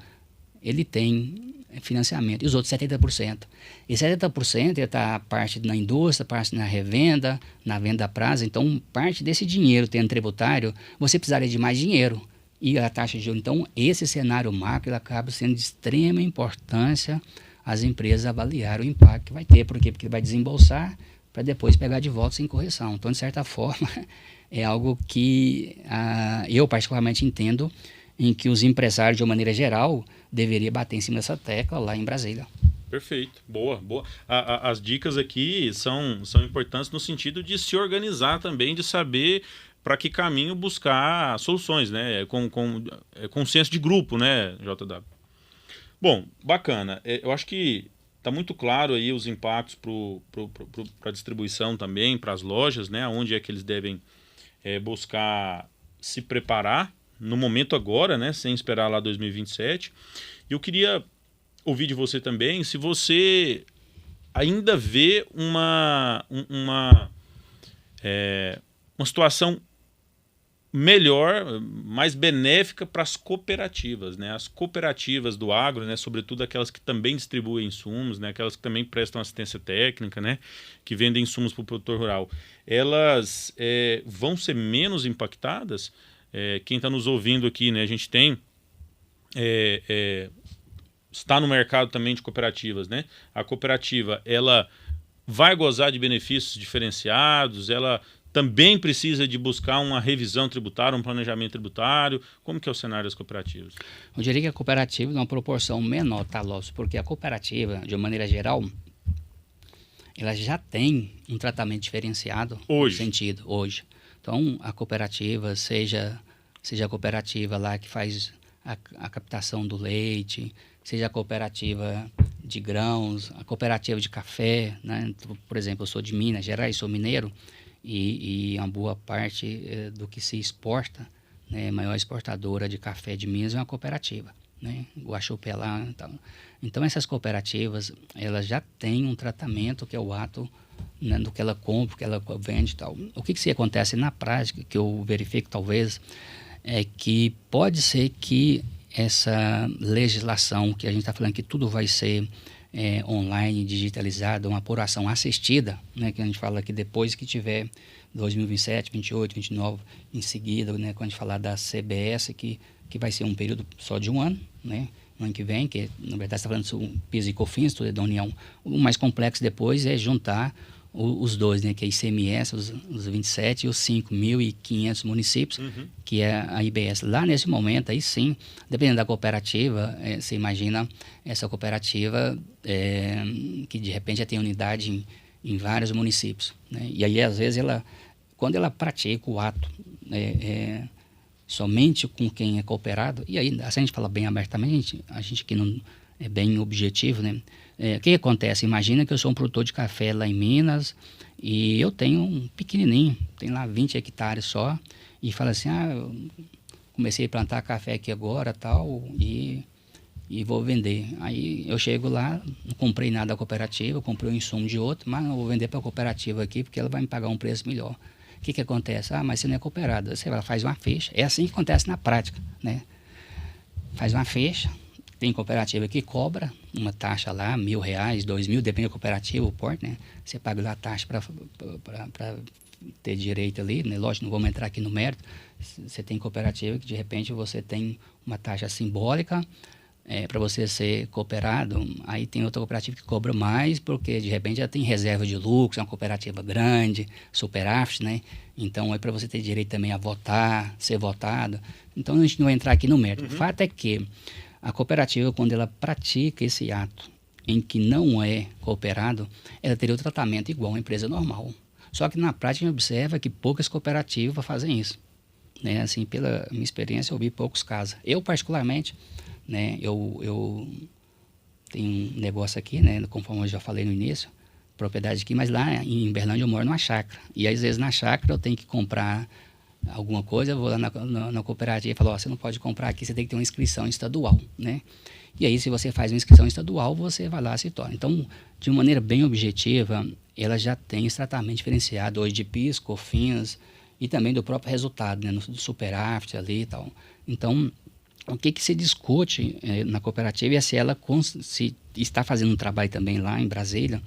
ele tem financiamento, e os outros 70%. E 70% está parte na indústria, parte na revenda, na venda a prazo. Então, parte desse dinheiro tendo tributário, você precisaria de mais dinheiro. E a taxa de juros. Então, esse cenário macro ele acaba sendo de extrema importância as empresas avaliarem o impacto que vai ter. Por quê? Porque vai desembolsar para depois pegar de volta sem correção. Então, de certa forma, é algo que eu particularmente entendo em que os empresários, de uma maneira geral, deveriam bater em cima dessa tecla lá em Brasília. Perfeito, boa. As dicas aqui são importantes no sentido de se organizar também, de saber para que caminho buscar soluções, né? Com senso de grupo, né, JW? Bom, bacana. Eu acho que está muito claro aí os impactos para a distribuição também, para as lojas, né? Onde é que eles devem buscar se preparar no momento agora, né? Sem esperar lá 2027. E eu queria ouvir de você também se você ainda vê uma situação melhor, mais benéfica para as cooperativas, né? As cooperativas do agro, né? Sobretudo aquelas que também distribuem insumos, né? Aquelas que também prestam assistência técnica, né? Que vendem insumos para o produtor rural. Elas vão ser menos impactadas? Quem está nos ouvindo aqui, né? A gente tem está no mercado também de cooperativas, né? A cooperativa, ela vai gozar de benefícios diferenciados, ela também precisa de buscar uma revisão tributária, um planejamento tributário. Como que é o cenário das cooperativas? Eu diria que a cooperativa é uma proporção menor, tá, Lopes? Porque a cooperativa, de uma maneira geral, ela já tem um tratamento diferenciado hoje. No sentido, hoje. Então, a cooperativa, seja a cooperativa lá que faz a captação do leite, seja a cooperativa de grãos, a cooperativa de café, né? Por exemplo, eu sou de Minas Gerais, sou mineiro, e uma boa parte do que se exporta, né, a maior exportadora de café de Minas é uma cooperativa, né? Guaxupé lá e tal. Então, essas cooperativas, elas já têm um tratamento que é o ato, né, do que ela compra, do que ela vende e tal. O que acontece na prática, que eu verifico talvez, é que pode ser que essa legislação que a gente está falando que tudo vai ser online, digitalizado, uma apuração assistida, né, que a gente fala que depois que tiver 2027, 28, 29, em seguida, né, quando a gente falar da CBS, que vai ser um período só de um ano, né, no ano que vem, que na verdade está falando sobre PIS e COFINS, tudo é da União. O mais complexo depois é juntar os dois, né, que é ICMS, os 27 e os 5.500 municípios, que é a IBS. Lá nesse momento, aí sim, dependendo da cooperativa, você imagina essa cooperativa que de repente já tem unidade em vários municípios, né? E aí, às vezes, quando ela pratica o ato somente com quem é cooperado, e aí, se a gente fala bem abertamente, a gente que não é bem objetivo, né? O que acontece? Imagina que eu sou um produtor de café lá em Minas e eu tenho um pequenininho, tem lá 20 hectares só, e fala assim, eu comecei a plantar café aqui agora tal, e vou vender. Aí eu chego lá, não comprei nada da cooperativa, comprei um insumo de outro, mas não vou vender para a cooperativa aqui porque ela vai me pagar um preço melhor. O que acontece? Mas você não é cooperado. Você faz uma ficha. É assim que acontece na prática, né? Faz uma ficha. Tem cooperativa que cobra uma taxa lá, R$1.000, R$2.000, depende da cooperativa, o porte, né? Você paga lá a taxa para ter direito ali, né? Lógico, não vamos entrar aqui no mérito. Você tem cooperativa que, de repente, você tem uma taxa simbólica para você ser cooperado. Aí tem outra cooperativa que cobra mais, porque, de repente, já tem reserva de lucros, é uma cooperativa grande, superávit, né? Então, é para você ter direito também a votar, ser votado. Então, a gente não vai entrar aqui no mérito. O fato é que a cooperativa, quando ela pratica esse ato em que não é cooperado, ela teria o tratamento igual a uma empresa normal. Só que na prática a gente observa que poucas cooperativas fazem isso, né? Assim, pela minha experiência, eu vi poucos casos. Eu, particularmente, né, eu tenho um negócio aqui, né, conforme eu já falei no início, propriedade aqui, mas lá em Berlândia eu moro numa chácara. E às vezes na chácara eu tenho que comprar alguma coisa, eu vou lá na cooperativa e falo, ó, você não pode comprar aqui, você tem que ter uma inscrição estadual, né? E aí, se você faz uma inscrição estadual, você vai lá e se torna. Então, de uma maneira bem objetiva, ela já tem esse tratamento diferenciado hoje de PIS, COFINS e também do próprio resultado, né, do superávit ali e tal. Então, o que se discute na cooperativa é se ela se está fazendo um trabalho também lá em Brasília,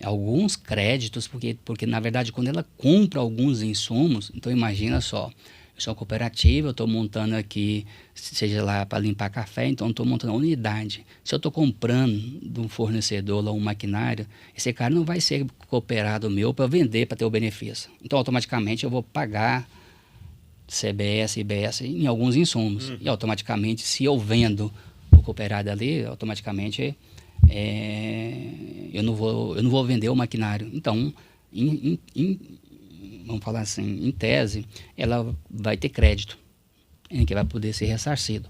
alguns créditos, porque na verdade quando ela compra alguns insumos, então imagina só, eu sou uma cooperativa, eu estou montando aqui, seja lá para limpar café, então estou montando uma unidade. Se eu estou comprando de um fornecedor lá um maquinário, esse cara não vai ser cooperado meu para vender, para ter o benefício. Então automaticamente eu vou pagar CBS, IBS em alguns insumos. E automaticamente, se eu vendo o cooperado ali, automaticamente eu não vou vender o maquinário. Então, vamos falar assim, em tese, ela vai ter crédito, em que vai poder ser ressarcido.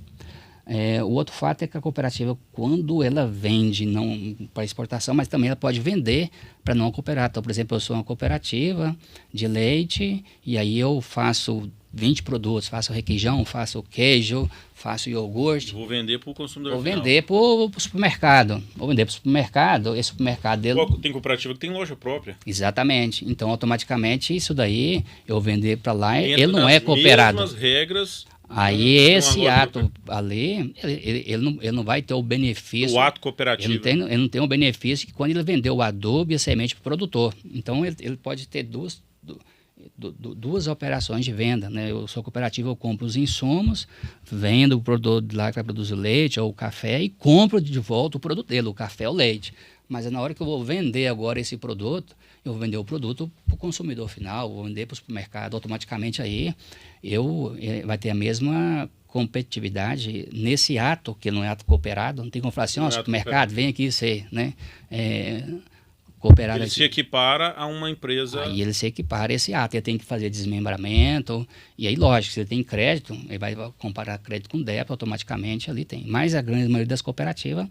O outro fato é que a cooperativa, quando ela vende, não para exportação, mas também ela pode vender para não cooperar. Então, por exemplo, eu sou uma cooperativa de leite e aí eu faço 20 produtos, faço requeijão, faço queijo, faço iogurte. Vou vender para o consumidor final. Vou vender para o supermercado. Vou vender para o supermercado, esse supermercado dele... Tem cooperativa que tem loja própria. Exatamente. Então, automaticamente, isso daí, eu vender para lá, ele não é cooperado. Mesmas regras... Aí esse ato ali, ele não vai ter o benefício... O ato cooperativo. Ele não tem o benefício que quando ele vendeu o adubo e a semente para o produtor. Então, ele pode ter duas operações de venda, né? Eu sou cooperativa, eu compro os insumos, vendo o produto lá que vai produzir leite ou o café e compro de volta o produto dele, o café ou o leite. Mas na hora que eu vou vender agora esse produto, eu vou vender o produto para o consumidor final, vou vender para o supermercado, automaticamente aí vai ter a mesma competitividade nesse ato, que não é ato cooperado, não tem como falar assim, supermercado, vem aqui ser, né? Cooperado ele se equipara a uma empresa... Aí ele se equipara a esse ato, ele tem que fazer desmembramento, e aí lógico, se ele tem crédito, ele vai comparar crédito com débito, automaticamente ali tem. Mas a grande maioria das cooperativas,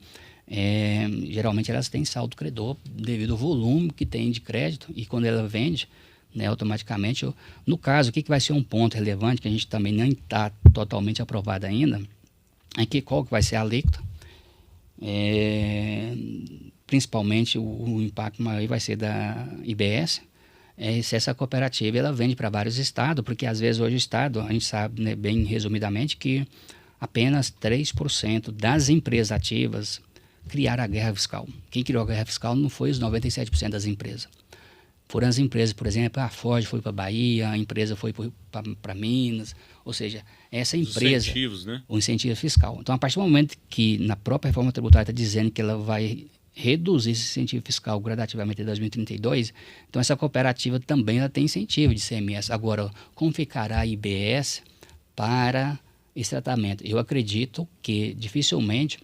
geralmente elas têm saldo credor devido ao volume que tem de crédito, e quando ela vende, né, automaticamente, no caso, o que vai ser um ponto relevante, que a gente também não está totalmente aprovado ainda, é que qual que vai ser a alíquota, principalmente o impacto maior vai ser da IBS, se essa cooperativa ela vende para vários estados, porque às vezes hoje o estado, a gente sabe, né, bem resumidamente, que apenas 3% das empresas ativas criaram a guerra fiscal. Quem criou a guerra fiscal não foi os 97% das empresas. Foram as empresas, por exemplo, a Ford foi para a Bahia, a empresa foi para Minas, ou seja, essa empresa... Os incentivos, né? O incentivo fiscal. Então, a partir do momento que na própria reforma tributária está dizendo que ela vai reduzir esse incentivo fiscal gradativamente em 2032, então essa cooperativa também ela tem incentivo de ICMS. Agora, como ficará a IBS para esse tratamento? Eu acredito que dificilmente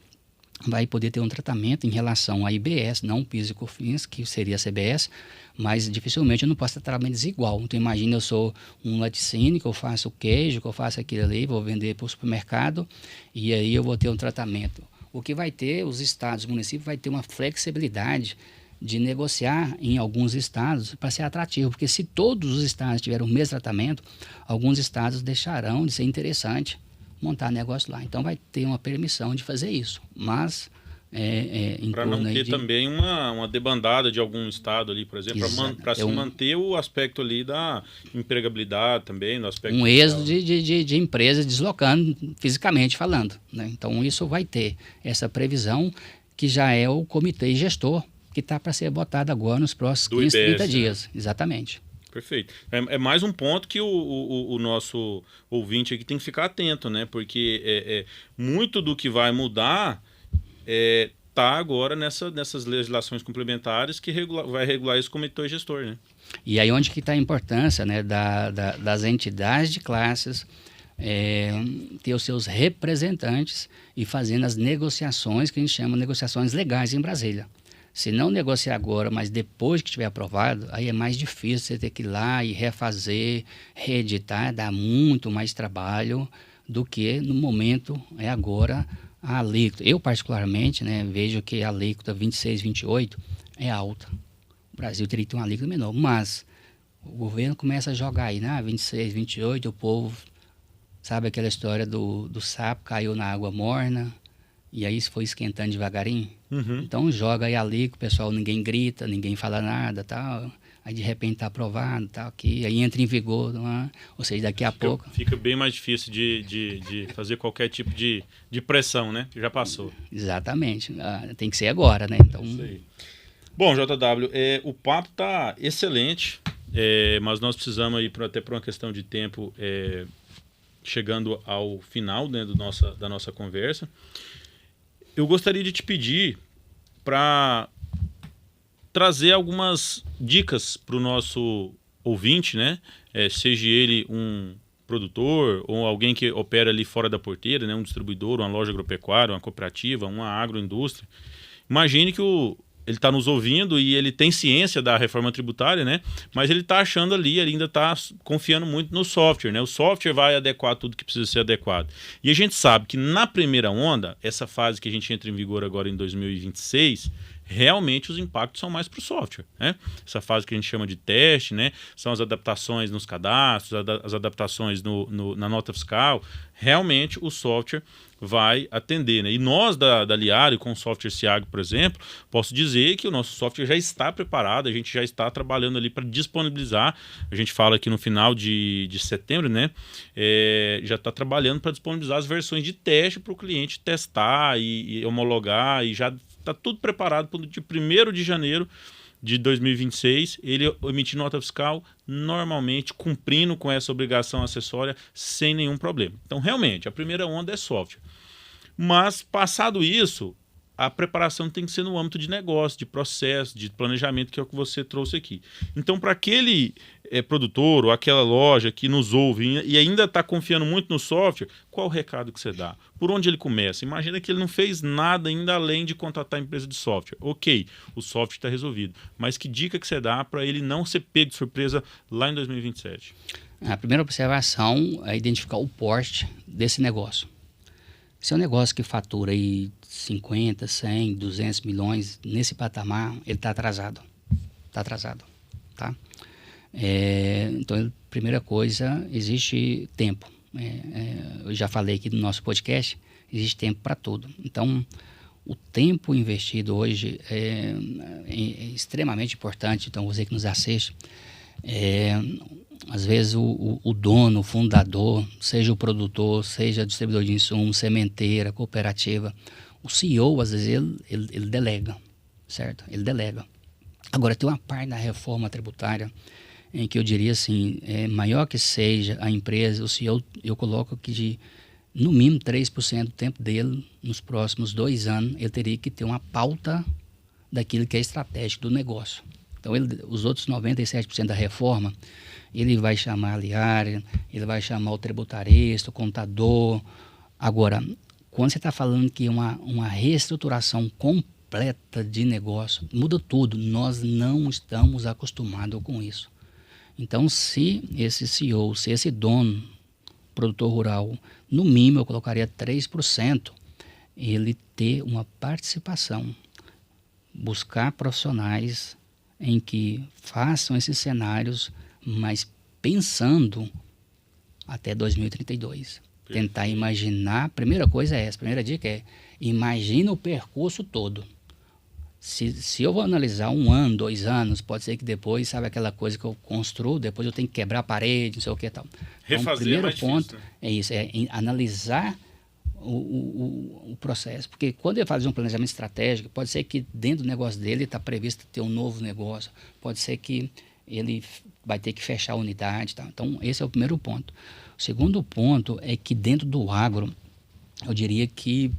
vai poder ter um tratamento em relação à IBS, não PIS e COFINS, que seria a CBS, mas dificilmente eu não posso ter tratamento desigual. Então imagina, eu sou um laticínio, que eu faço queijo, que eu faço aquilo ali, vou vender para o supermercado, e aí eu vou ter um tratamento. O que vai ter, os estados, os municípios, vai ter uma flexibilidade de negociar em alguns estados para ser atrativo, porque se todos os estados tiverem o mesmo tratamento, alguns estados deixarão de ser interessante montar negócio lá. Então vai ter uma permissão de fazer isso, mas para não ter também uma debandada de algum estado ali, por exemplo, para se manter o aspecto ali da empregabilidade também, no aspecto um êxodo de empresas deslocando fisicamente falando, né? Então isso vai ter essa previsão, que já é o comitê gestor que está para ser botado agora nos próximos 15, 30 dias, né? Exatamente. Perfeito. É mais um ponto que o nosso ouvinte aqui tem que ficar atento, né? Porque muito do que vai mudar está agora nessas legislações complementares que vai regular esse comitê gestor, né? E aí onde que está a importância, né, das entidades de classes ter os seus representantes e fazendo as negociações que a gente chama de negociações legais em Brasília. Se não negociar agora, mas depois que estiver aprovado, aí é mais difícil você ter que ir lá e refazer, reeditar, dá muito mais trabalho do que no momento, agora, a alíquota. Eu, particularmente, né, vejo que a alíquota 26, 28 é alta. O Brasil teria que ter uma alíquota menor, mas o governo começa a jogar aí, né, 26, 28, o povo, sabe aquela história do sapo caiu na água morna, e aí foi esquentando devagarinho. Então joga aí ali que o pessoal, ninguém grita, ninguém fala nada, tal. Aí de repente está aprovado, tal, aqui, aí entra em vigor, ou seja, daqui a pouco... Fica bem mais difícil de fazer qualquer tipo de pressão, né? Que já passou. Exatamente. Tem que ser agora, né? Então... Isso aí. Bom, JW, o papo tá excelente, mas nós precisamos aí, até por uma questão de tempo, chegando ao final, né, da nossa conversa. Eu gostaria de te pedir para trazer algumas dicas para o nosso ouvinte, né? Seja ele um produtor ou alguém que opera ali fora da porteira, né? Um distribuidor, uma loja agropecuária, uma cooperativa, uma agroindústria. Imagine que ele está nos ouvindo e ele tem ciência da reforma tributária, né? Mas ele está achando ali, ele ainda está confiando muito no software, né? O software vai adequar tudo que precisa ser adequado. E a gente sabe que na primeira onda, essa fase que a gente entra em vigor agora em 2026, realmente os impactos são mais para o software, né? Essa fase que a gente chama de teste, né? São as adaptações nos cadastros, as adaptações na nota fiscal. Realmente o software vai atender, né? E nós da Aliari, com o software SIAG, por exemplo, posso dizer que o nosso software já está preparado, a gente já está trabalhando ali para disponibilizar. A gente fala aqui no final de setembro, né? Já está trabalhando para disponibilizar as versões de teste para o cliente testar e homologar, e já está tudo preparado para o dia 1º de janeiro de 2026, ele emitir nota fiscal normalmente, cumprindo com essa obrigação acessória, sem nenhum problema. Então, realmente, a primeira onda é software. Mas, passado isso, a preparação tem que ser no âmbito de negócio, de processo, de planejamento, que é o que você trouxe aqui. Então, para aquele produtor ou aquela loja que nos ouve e ainda está confiando muito no software, qual o recado que você dá? Por onde ele começa? Imagina que ele não fez nada ainda além de contratar a empresa de software. Ok, o software está resolvido. Mas que dica que você dá para ele não ser pego de surpresa lá em 2027? A primeira observação é identificar o porte desse negócio. Se é um negócio que fatura aí 50, 100, 200 milhões, nesse patamar, ele está atrasado. Está atrasado, tá? Então, primeira coisa, existe tempo. Eu já falei aqui no nosso podcast, existe tempo para tudo. Então, o tempo investido hoje é extremamente importante. Então, você que nos assiste, às vezes o dono, o fundador, seja o produtor, seja o distribuidor de insumos, sementeira, cooperativa, o CEO, às vezes, ele delega, certo? Ele delega. Agora, tem uma parte da reforma tributária em que eu diria assim, maior que seja a empresa, o CEO, eu coloco que no mínimo 3% do tempo dele, nos próximos 2 anos, ele teria que ter uma pauta daquilo que é estratégico do negócio. Então, os outros 97% da reforma, ele vai chamar a Aliari, ele vai chamar o tributarista, o contador. Agora, quando você está falando que uma reestruturação completa de negócio, muda tudo. Nós não estamos acostumados com isso. Então, se esse CEO, se esse dono, produtor rural, no mínimo eu colocaria 3%, ele ter uma participação, buscar profissionais em que façam esses cenários, mas pensando até 2032. Tentar imaginar, a primeira coisa é essa, a primeira dica é, imagina o percurso todo. Se eu vou analisar 1 ano, 2 anos, pode ser que depois, sabe aquela coisa que eu construo, depois eu tenho que quebrar a parede, não sei o que e tal. Então, o primeiro ponto é isso, analisar o processo. Porque quando ele faz um planejamento estratégico, pode ser que dentro do negócio dele está previsto ter um novo negócio, pode ser que ele vai ter que fechar a unidade. Tá? Então, esse é o primeiro ponto. O segundo ponto é que dentro do agro, eu diria que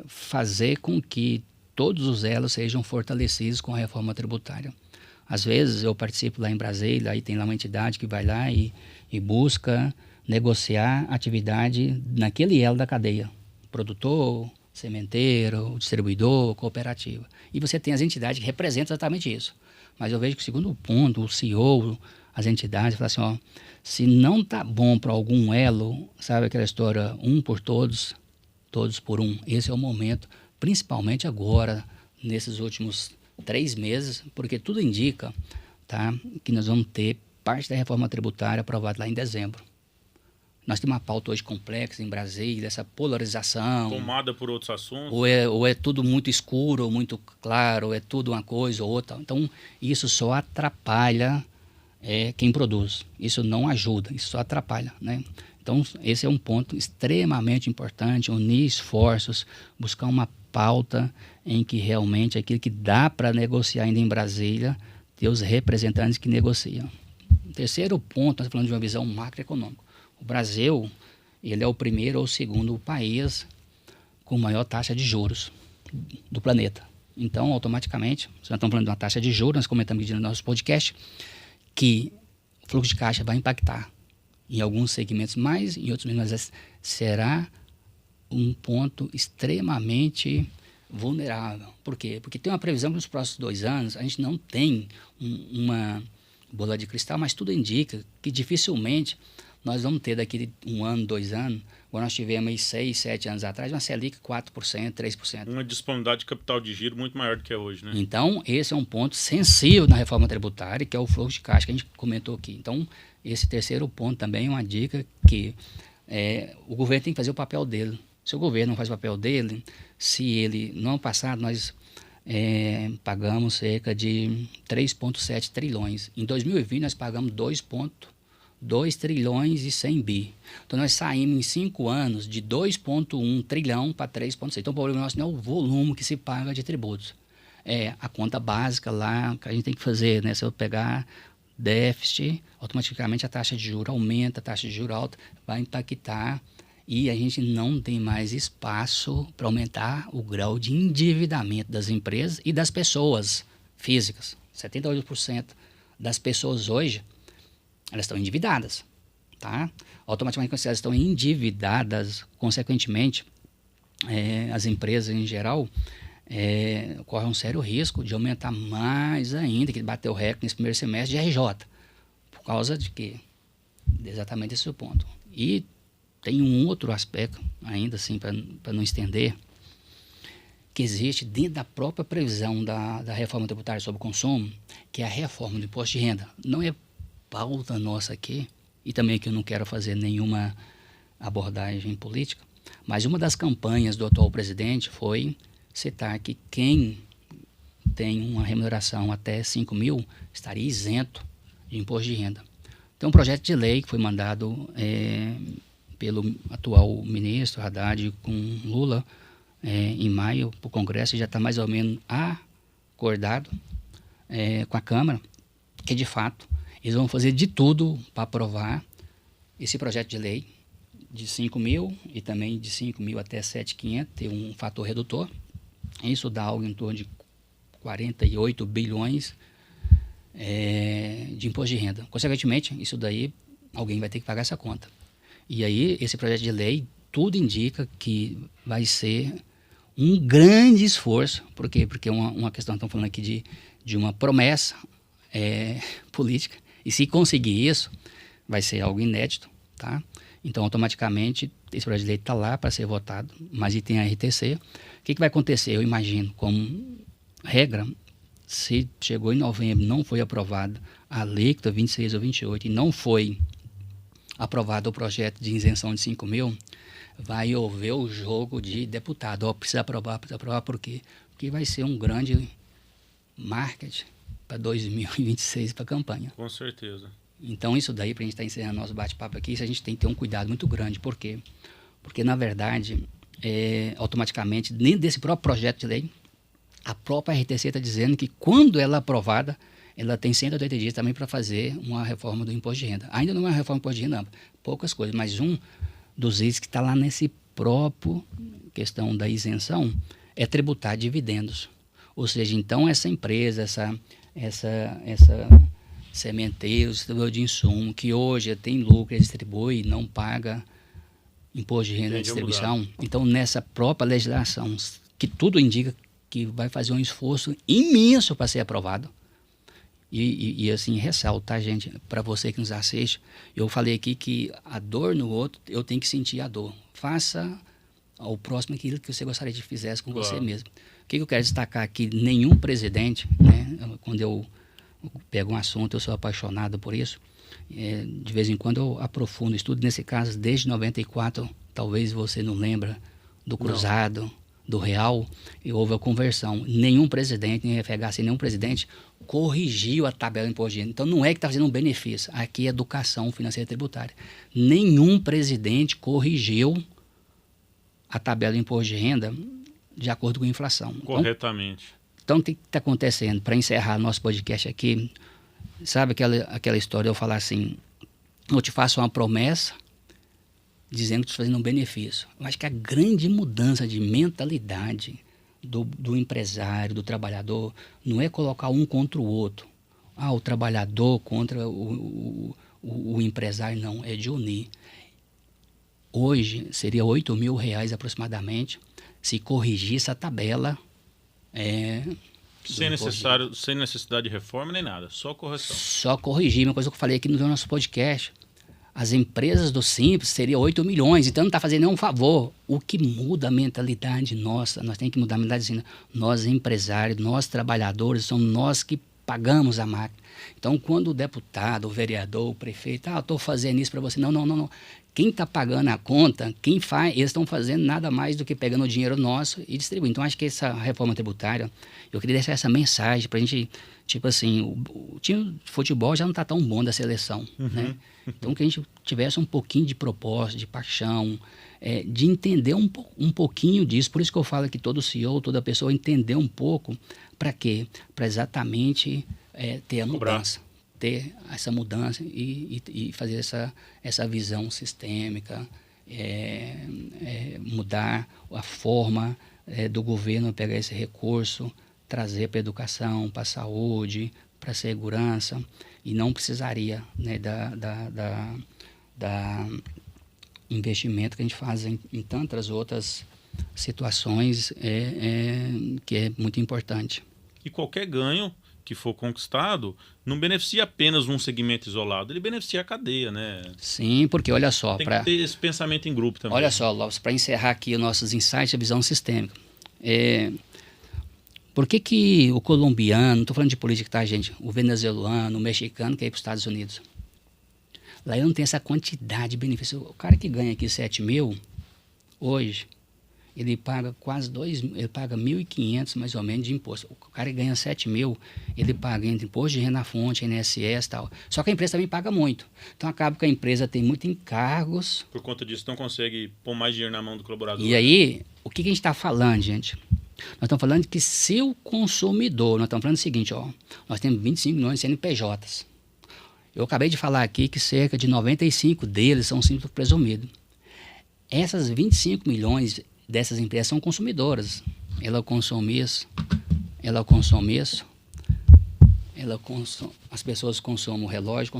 fazer com que todos os elos sejam fortalecidos com a reforma tributária. Às vezes eu participo lá em Brasília, aí tem lá uma entidade que vai lá e busca negociar atividade naquele elo da cadeia. Produtor, sementeiro, o distribuidor, cooperativa. E você tem as entidades que representam exatamente isso. Mas eu vejo que o segundo ponto, o CEO, as entidades, falam assim, ó, se não está bom para algum elo, sabe aquela história, um por todos, todos por um. Esse é o momento, principalmente agora, nesses últimos 3 meses, porque tudo indica, tá, que nós vamos ter parte da reforma tributária aprovada lá em dezembro. Nós temos uma pauta hoje complexa em Brasília, essa polarização. Tomada por outros assuntos. Ou é tudo muito escuro, ou muito claro, ou é tudo uma coisa ou outra. Então, isso só atrapalha quem produz. Isso não ajuda, isso só atrapalha, né? Então, esse é um ponto extremamente importante, unir esforços, buscar uma pauta em que realmente aquilo que dá para negociar ainda em Brasília, ter os representantes que negociam. O terceiro ponto, nós estamos falando de uma visão macroeconômica. O Brasil, ele é o primeiro ou segundo país com maior taxa de juros do planeta. Então, automaticamente, nós estamos falando de uma taxa de juros, nós comentamos aqui no nosso podcast, que o fluxo de caixa vai impactar em alguns segmentos mais, em outros menos, mas será um ponto extremamente vulnerável. Por quê? Porque tem uma previsão que nos próximos 2 anos a gente não tem uma bola de cristal, mas tudo indica que dificilmente nós vamos ter daqui 1 ano, 2 anos, agora nós tivemos aí 6, 7 anos atrás, uma Selic 4%, 3%. Uma disponibilidade de capital de giro muito maior do que é hoje, né? Então, esse é um ponto sensível na reforma tributária, que é o fluxo de caixa que a gente comentou aqui. Então, esse terceiro ponto também é uma dica que o governo tem que fazer o papel dele. Se o governo não faz o papel dele, se ele, no ano passado, nós pagamos cerca de 3,7 trilhões. Em 2020, nós pagamos 2 trilhões e 100 bi. Então, nós saímos em 5 anos de 2,1 trilhão para 3,6. Então, o problema nosso não é o volume que se paga de tributos. É a conta básica lá que a gente tem que fazer, né? Se eu pegar déficit, automaticamente a taxa de juros aumenta, a taxa de juros alta vai impactar e a gente não tem mais espaço para aumentar o grau de endividamento das empresas e das pessoas físicas. 78% das pessoas hoje, elas estão endividadas, tá? Automaticamente, quando elas estão endividadas, consequentemente, as empresas em geral correm um sério risco de aumentar mais ainda, que bateu o recorde nesse primeiro semestre de RJ, por causa de quê? Exatamente esse é o ponto. E tem um outro aspecto, ainda assim, para não estender, que existe dentro da própria previsão da reforma tributária sobre o consumo, que é a reforma do imposto de renda. Não é pauta nossa aqui, e também que eu não quero fazer nenhuma abordagem política, mas uma das campanhas do atual presidente foi citar que quem tem uma remuneração até 5 mil estaria isento de imposto de renda. Tem um projeto de lei que foi mandado pelo atual ministro Haddad com Lula em maio para o Congresso, e já está mais ou menos acordado com a Câmara, que de fato eles vão fazer de tudo para aprovar esse projeto de lei de 5 mil e também de 5 mil até 7.500, ter um fator redutor. Isso dá algo em torno de 48 bilhões de imposto de renda. Consequentemente, isso daí, alguém vai ter que pagar essa conta. E aí, esse projeto de lei, tudo indica que vai ser um grande esforço. Por quê? Porque uma questão, estamos falando aqui de uma promessa política. E se conseguir isso, vai ser algo inédito, tá? Então, automaticamente, esse projeto de lei está lá para ser votado, mas tem a RTC. O que vai acontecer? Eu imagino, como regra, se chegou em novembro, não foi aprovado a alíquota 26 ou 28 e não foi aprovado o projeto de isenção de 5 mil, vai haver o jogo de deputado. Precisa aprovar por quê? Porque vai ser um grande marketing para 2026 para a campanha. Com certeza. Então, isso daí, para a gente estar encerrando nosso bate-papo aqui, isso a gente tem que ter um cuidado muito grande. Por quê? Porque, na verdade, automaticamente, dentro desse próprio projeto de lei, a própria RTC está dizendo que, quando ela é aprovada, ela tem 180 dias também para fazer uma reforma do imposto de renda. Ainda não é uma reforma do imposto de renda, não, poucas coisas, mas um dos itens que está lá nesse próprio questão da isenção é tributar dividendos. Ou seja, então, essa empresa, essa sementeiro, distribuidor de insumo, que hoje tem lucro e distribui e não paga imposto de renda e Tende a distribuição. Então, nessa própria legislação, que tudo indica que vai fazer um esforço imenso para ser aprovado. E assim, ressalto, tá, gente? Para você que nos assiste, eu falei aqui que a dor no outro, eu tenho que sentir a dor. Faça ao próximo aquilo que você gostaria de que fizesse com você mesmo. O que eu quero destacar aqui? Nenhum presidente, né? Quando eu pego um assunto, eu sou apaixonado por isso. De vez em quando eu aprofundo, estudo. Nesse caso, desde 94, talvez você não lembra do cruzado, do real, e houve a conversão. Nenhum presidente, nem FHC, nenhum presidente corrigiu a tabela de imposto de renda. Então, não é que está fazendo um benefício. Aqui é educação financeira tributária. Nenhum presidente corrigiu a tabela de imposto de renda de acordo com a inflação. Corretamente. Então, o que está acontecendo? Para encerrar nosso podcast aqui, sabe aquela história, eu falar assim, eu te faço uma promessa dizendo que estou fazendo um benefício. Eu acho que a grande mudança de mentalidade do empresário, do trabalhador, não é colocar um contra o outro. O trabalhador contra o empresário, não. É de unir. Hoje, seria R$8.000 aproximadamente, se corrigisse a tabela. Sem necessidade de reforma nem nada, só correção. Só corrigir, uma coisa que eu falei aqui no nosso podcast. As empresas do Simples seriam 8 milhões, então não está fazendo nenhum favor. O que muda a mentalidade nossa, nós temos que mudar a mentalidade assim, nós empresários, nós trabalhadores, somos nós que pagamos a máquina. Então, quando o deputado, o vereador, o prefeito, eu estou fazendo isso para você. Não. Quem está pagando a conta, eles estão fazendo nada mais do que pegando o dinheiro nosso e distribuindo. Então, acho que essa reforma tributária, eu queria deixar essa mensagem para a gente, tipo assim, o time de futebol já não está tão bom da seleção, né? Então, que a gente tivesse um pouquinho de propósito, de paixão, de entender um pouquinho disso. Por isso que eu falo que todo CEO, toda pessoa entender um pouco. Para quê? Para exatamente ter a mudança. Ter essa mudança e fazer essa visão sistêmica, mudar a forma do governo pegar esse recurso, trazer para a educação, para a saúde, para a segurança, e não precisaria, né, da investimento que a gente faz em tantas outras situações que é muito importante. E qualquer ganho que for conquistado não beneficia apenas um segmento isolado, ele beneficia a cadeia, né? Sim, porque olha só... Tem que ter esse pensamento em grupo também. Olha só, Lopes, para encerrar aqui os nossos insights, a visão sistêmica. Por que o colombiano, não estou falando de política, tá, gente? O venezuelano, o mexicano quer ir para os Estados Unidos? Lá ele não tem essa quantidade de benefício. O cara que ganha aqui 7 mil, hoje, ele paga quase ele paga 1.500 mais ou menos de imposto. O cara que ganha 7 mil, ele paga entre imposto de renda na fonte, INSS e tal. Só que a empresa também paga muito. Então acaba que a empresa tem muitos encargos. Por conta disso não consegue pôr mais dinheiro na mão do colaborador. E aí, o que a gente está falando, gente? Nós estamos falando que se o consumidor, nós estamos falando o seguinte, nós temos 25 milhões de CNPJs. Eu acabei de falar aqui que cerca de 95 deles são simples presumidos. Essas 25 milhões dessas empresas são consumidoras. Ela consome isso, as pessoas consomem o relógio.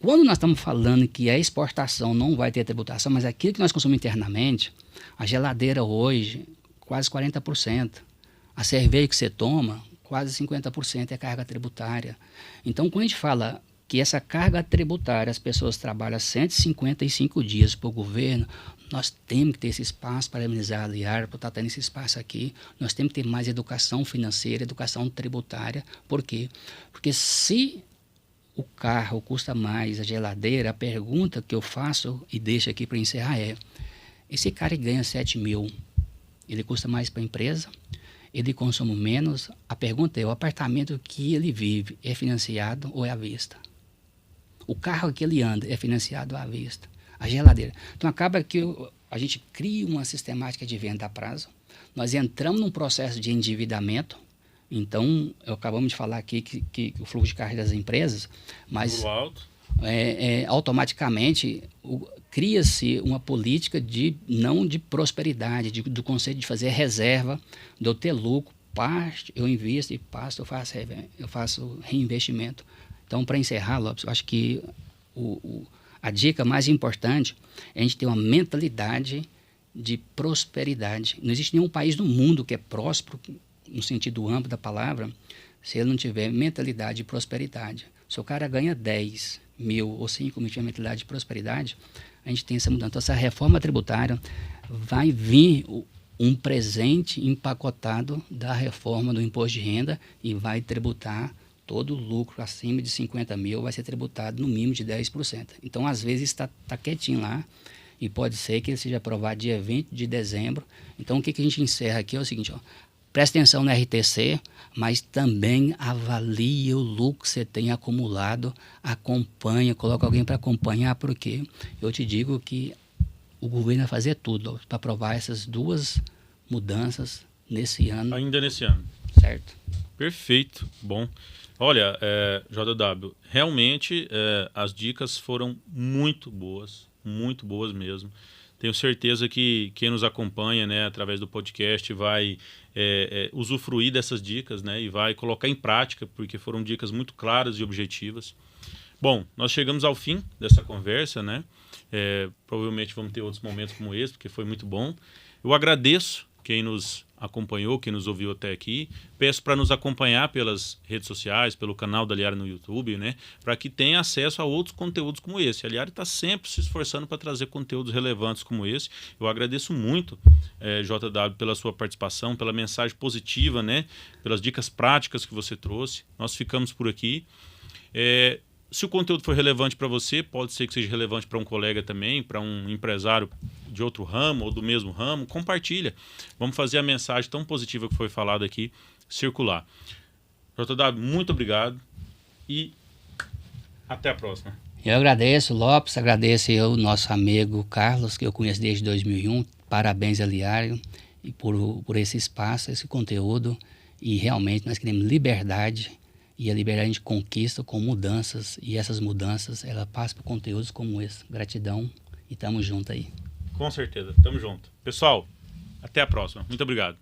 Quando nós estamos falando que a exportação não vai ter tributação, mas aquilo que nós consumimos internamente, a geladeira hoje, quase 40%. A cerveja que você toma, quase 50% é carga tributária. Então, quando a gente fala que essa carga tributária, as pessoas trabalham 155 dias para o governo, nós temos que ter esse espaço para amenizar a Aliar, para estar tendo esse espaço aqui. Nós temos que ter mais educação financeira, educação tributária. Por quê? Porque se o carro custa mais, a geladeira, a pergunta que eu faço e deixo aqui para encerrar esse cara que ganha 7 mil, ele custa mais para a empresa? Ele consome menos? A pergunta é, o apartamento que ele vive é financiado ou é à vista? O carro que ele anda é financiado à vista? A geladeira. Então, acaba que a gente cria uma sistemática de venda a prazo. Nós entramos num processo de endividamento. Então, acabamos de falar aqui que o fluxo de caixa das empresas, mas automaticamente cria-se uma política não de prosperidade, do conceito de fazer reserva, de eu ter lucro, parte eu invisto e parte eu faço reinvestimento. Então, para encerrar, Lopes, eu acho que A dica mais importante é a gente ter uma mentalidade de prosperidade. Não existe nenhum país do mundo que é próspero, no sentido amplo da palavra, se ele não tiver mentalidade de prosperidade. Se o cara ganha 10 mil ou 5 mil, tiver mentalidade de prosperidade, a gente tem essa mudança. Então, essa reforma tributária vai vir um presente empacotado da reforma do imposto de renda e vai tributar todo o lucro acima de 50 mil, vai ser tributado no mínimo de 10%. Então, às vezes, está quietinho lá e pode ser que ele seja aprovado dia 20 de dezembro. Então, o que a gente encerra aqui é o seguinte, ó, presta atenção no RTC, mas também avalie o lucro que você tem acumulado, acompanha, coloca alguém para acompanhar, porque eu te digo que o governo vai fazer tudo para aprovar essas duas mudanças nesse ano. Ainda nesse ano. Certo. Perfeito. Bom. Olha, JW, realmente as dicas foram muito boas mesmo. Tenho certeza que quem nos acompanha, né, através do podcast vai usufruir dessas dicas, né, e vai colocar em prática, porque foram dicas muito claras e objetivas. Bom, nós chegamos ao fim dessa conversa, né? Provavelmente vamos ter outros momentos como esse, porque foi muito bom. Eu agradeço quem nos acompanhou, quem nos ouviu até aqui. Peço para nos acompanhar pelas redes sociais, pelo canal da Aliari no YouTube, né? Para que tenha acesso a outros conteúdos como esse. A Aliari está sempre se esforçando para trazer conteúdos relevantes como esse. Eu agradeço muito, JW, pela sua participação, pela mensagem positiva, né? Pelas dicas práticas que você trouxe. Nós ficamos por aqui. Se o conteúdo for relevante para você, pode ser que seja relevante para um colega também, para um empresário de outro ramo ou do mesmo ramo, compartilha. Vamos fazer a mensagem tão positiva que foi falada aqui circular. JW, muito obrigado e até a próxima. Eu agradeço, Lopes, agradeço o nosso amigo Carlos, que eu conheço desde 2001. Parabéns, Aliari, e por esse espaço, esse conteúdo. E realmente nós queremos liberdade. E a liberdade a gente conquista com mudanças, e essas mudanças, ela passa por conteúdos como esse. Gratidão e tamo junto aí. Com certeza, tamo junto. Pessoal, até a próxima. Muito obrigado.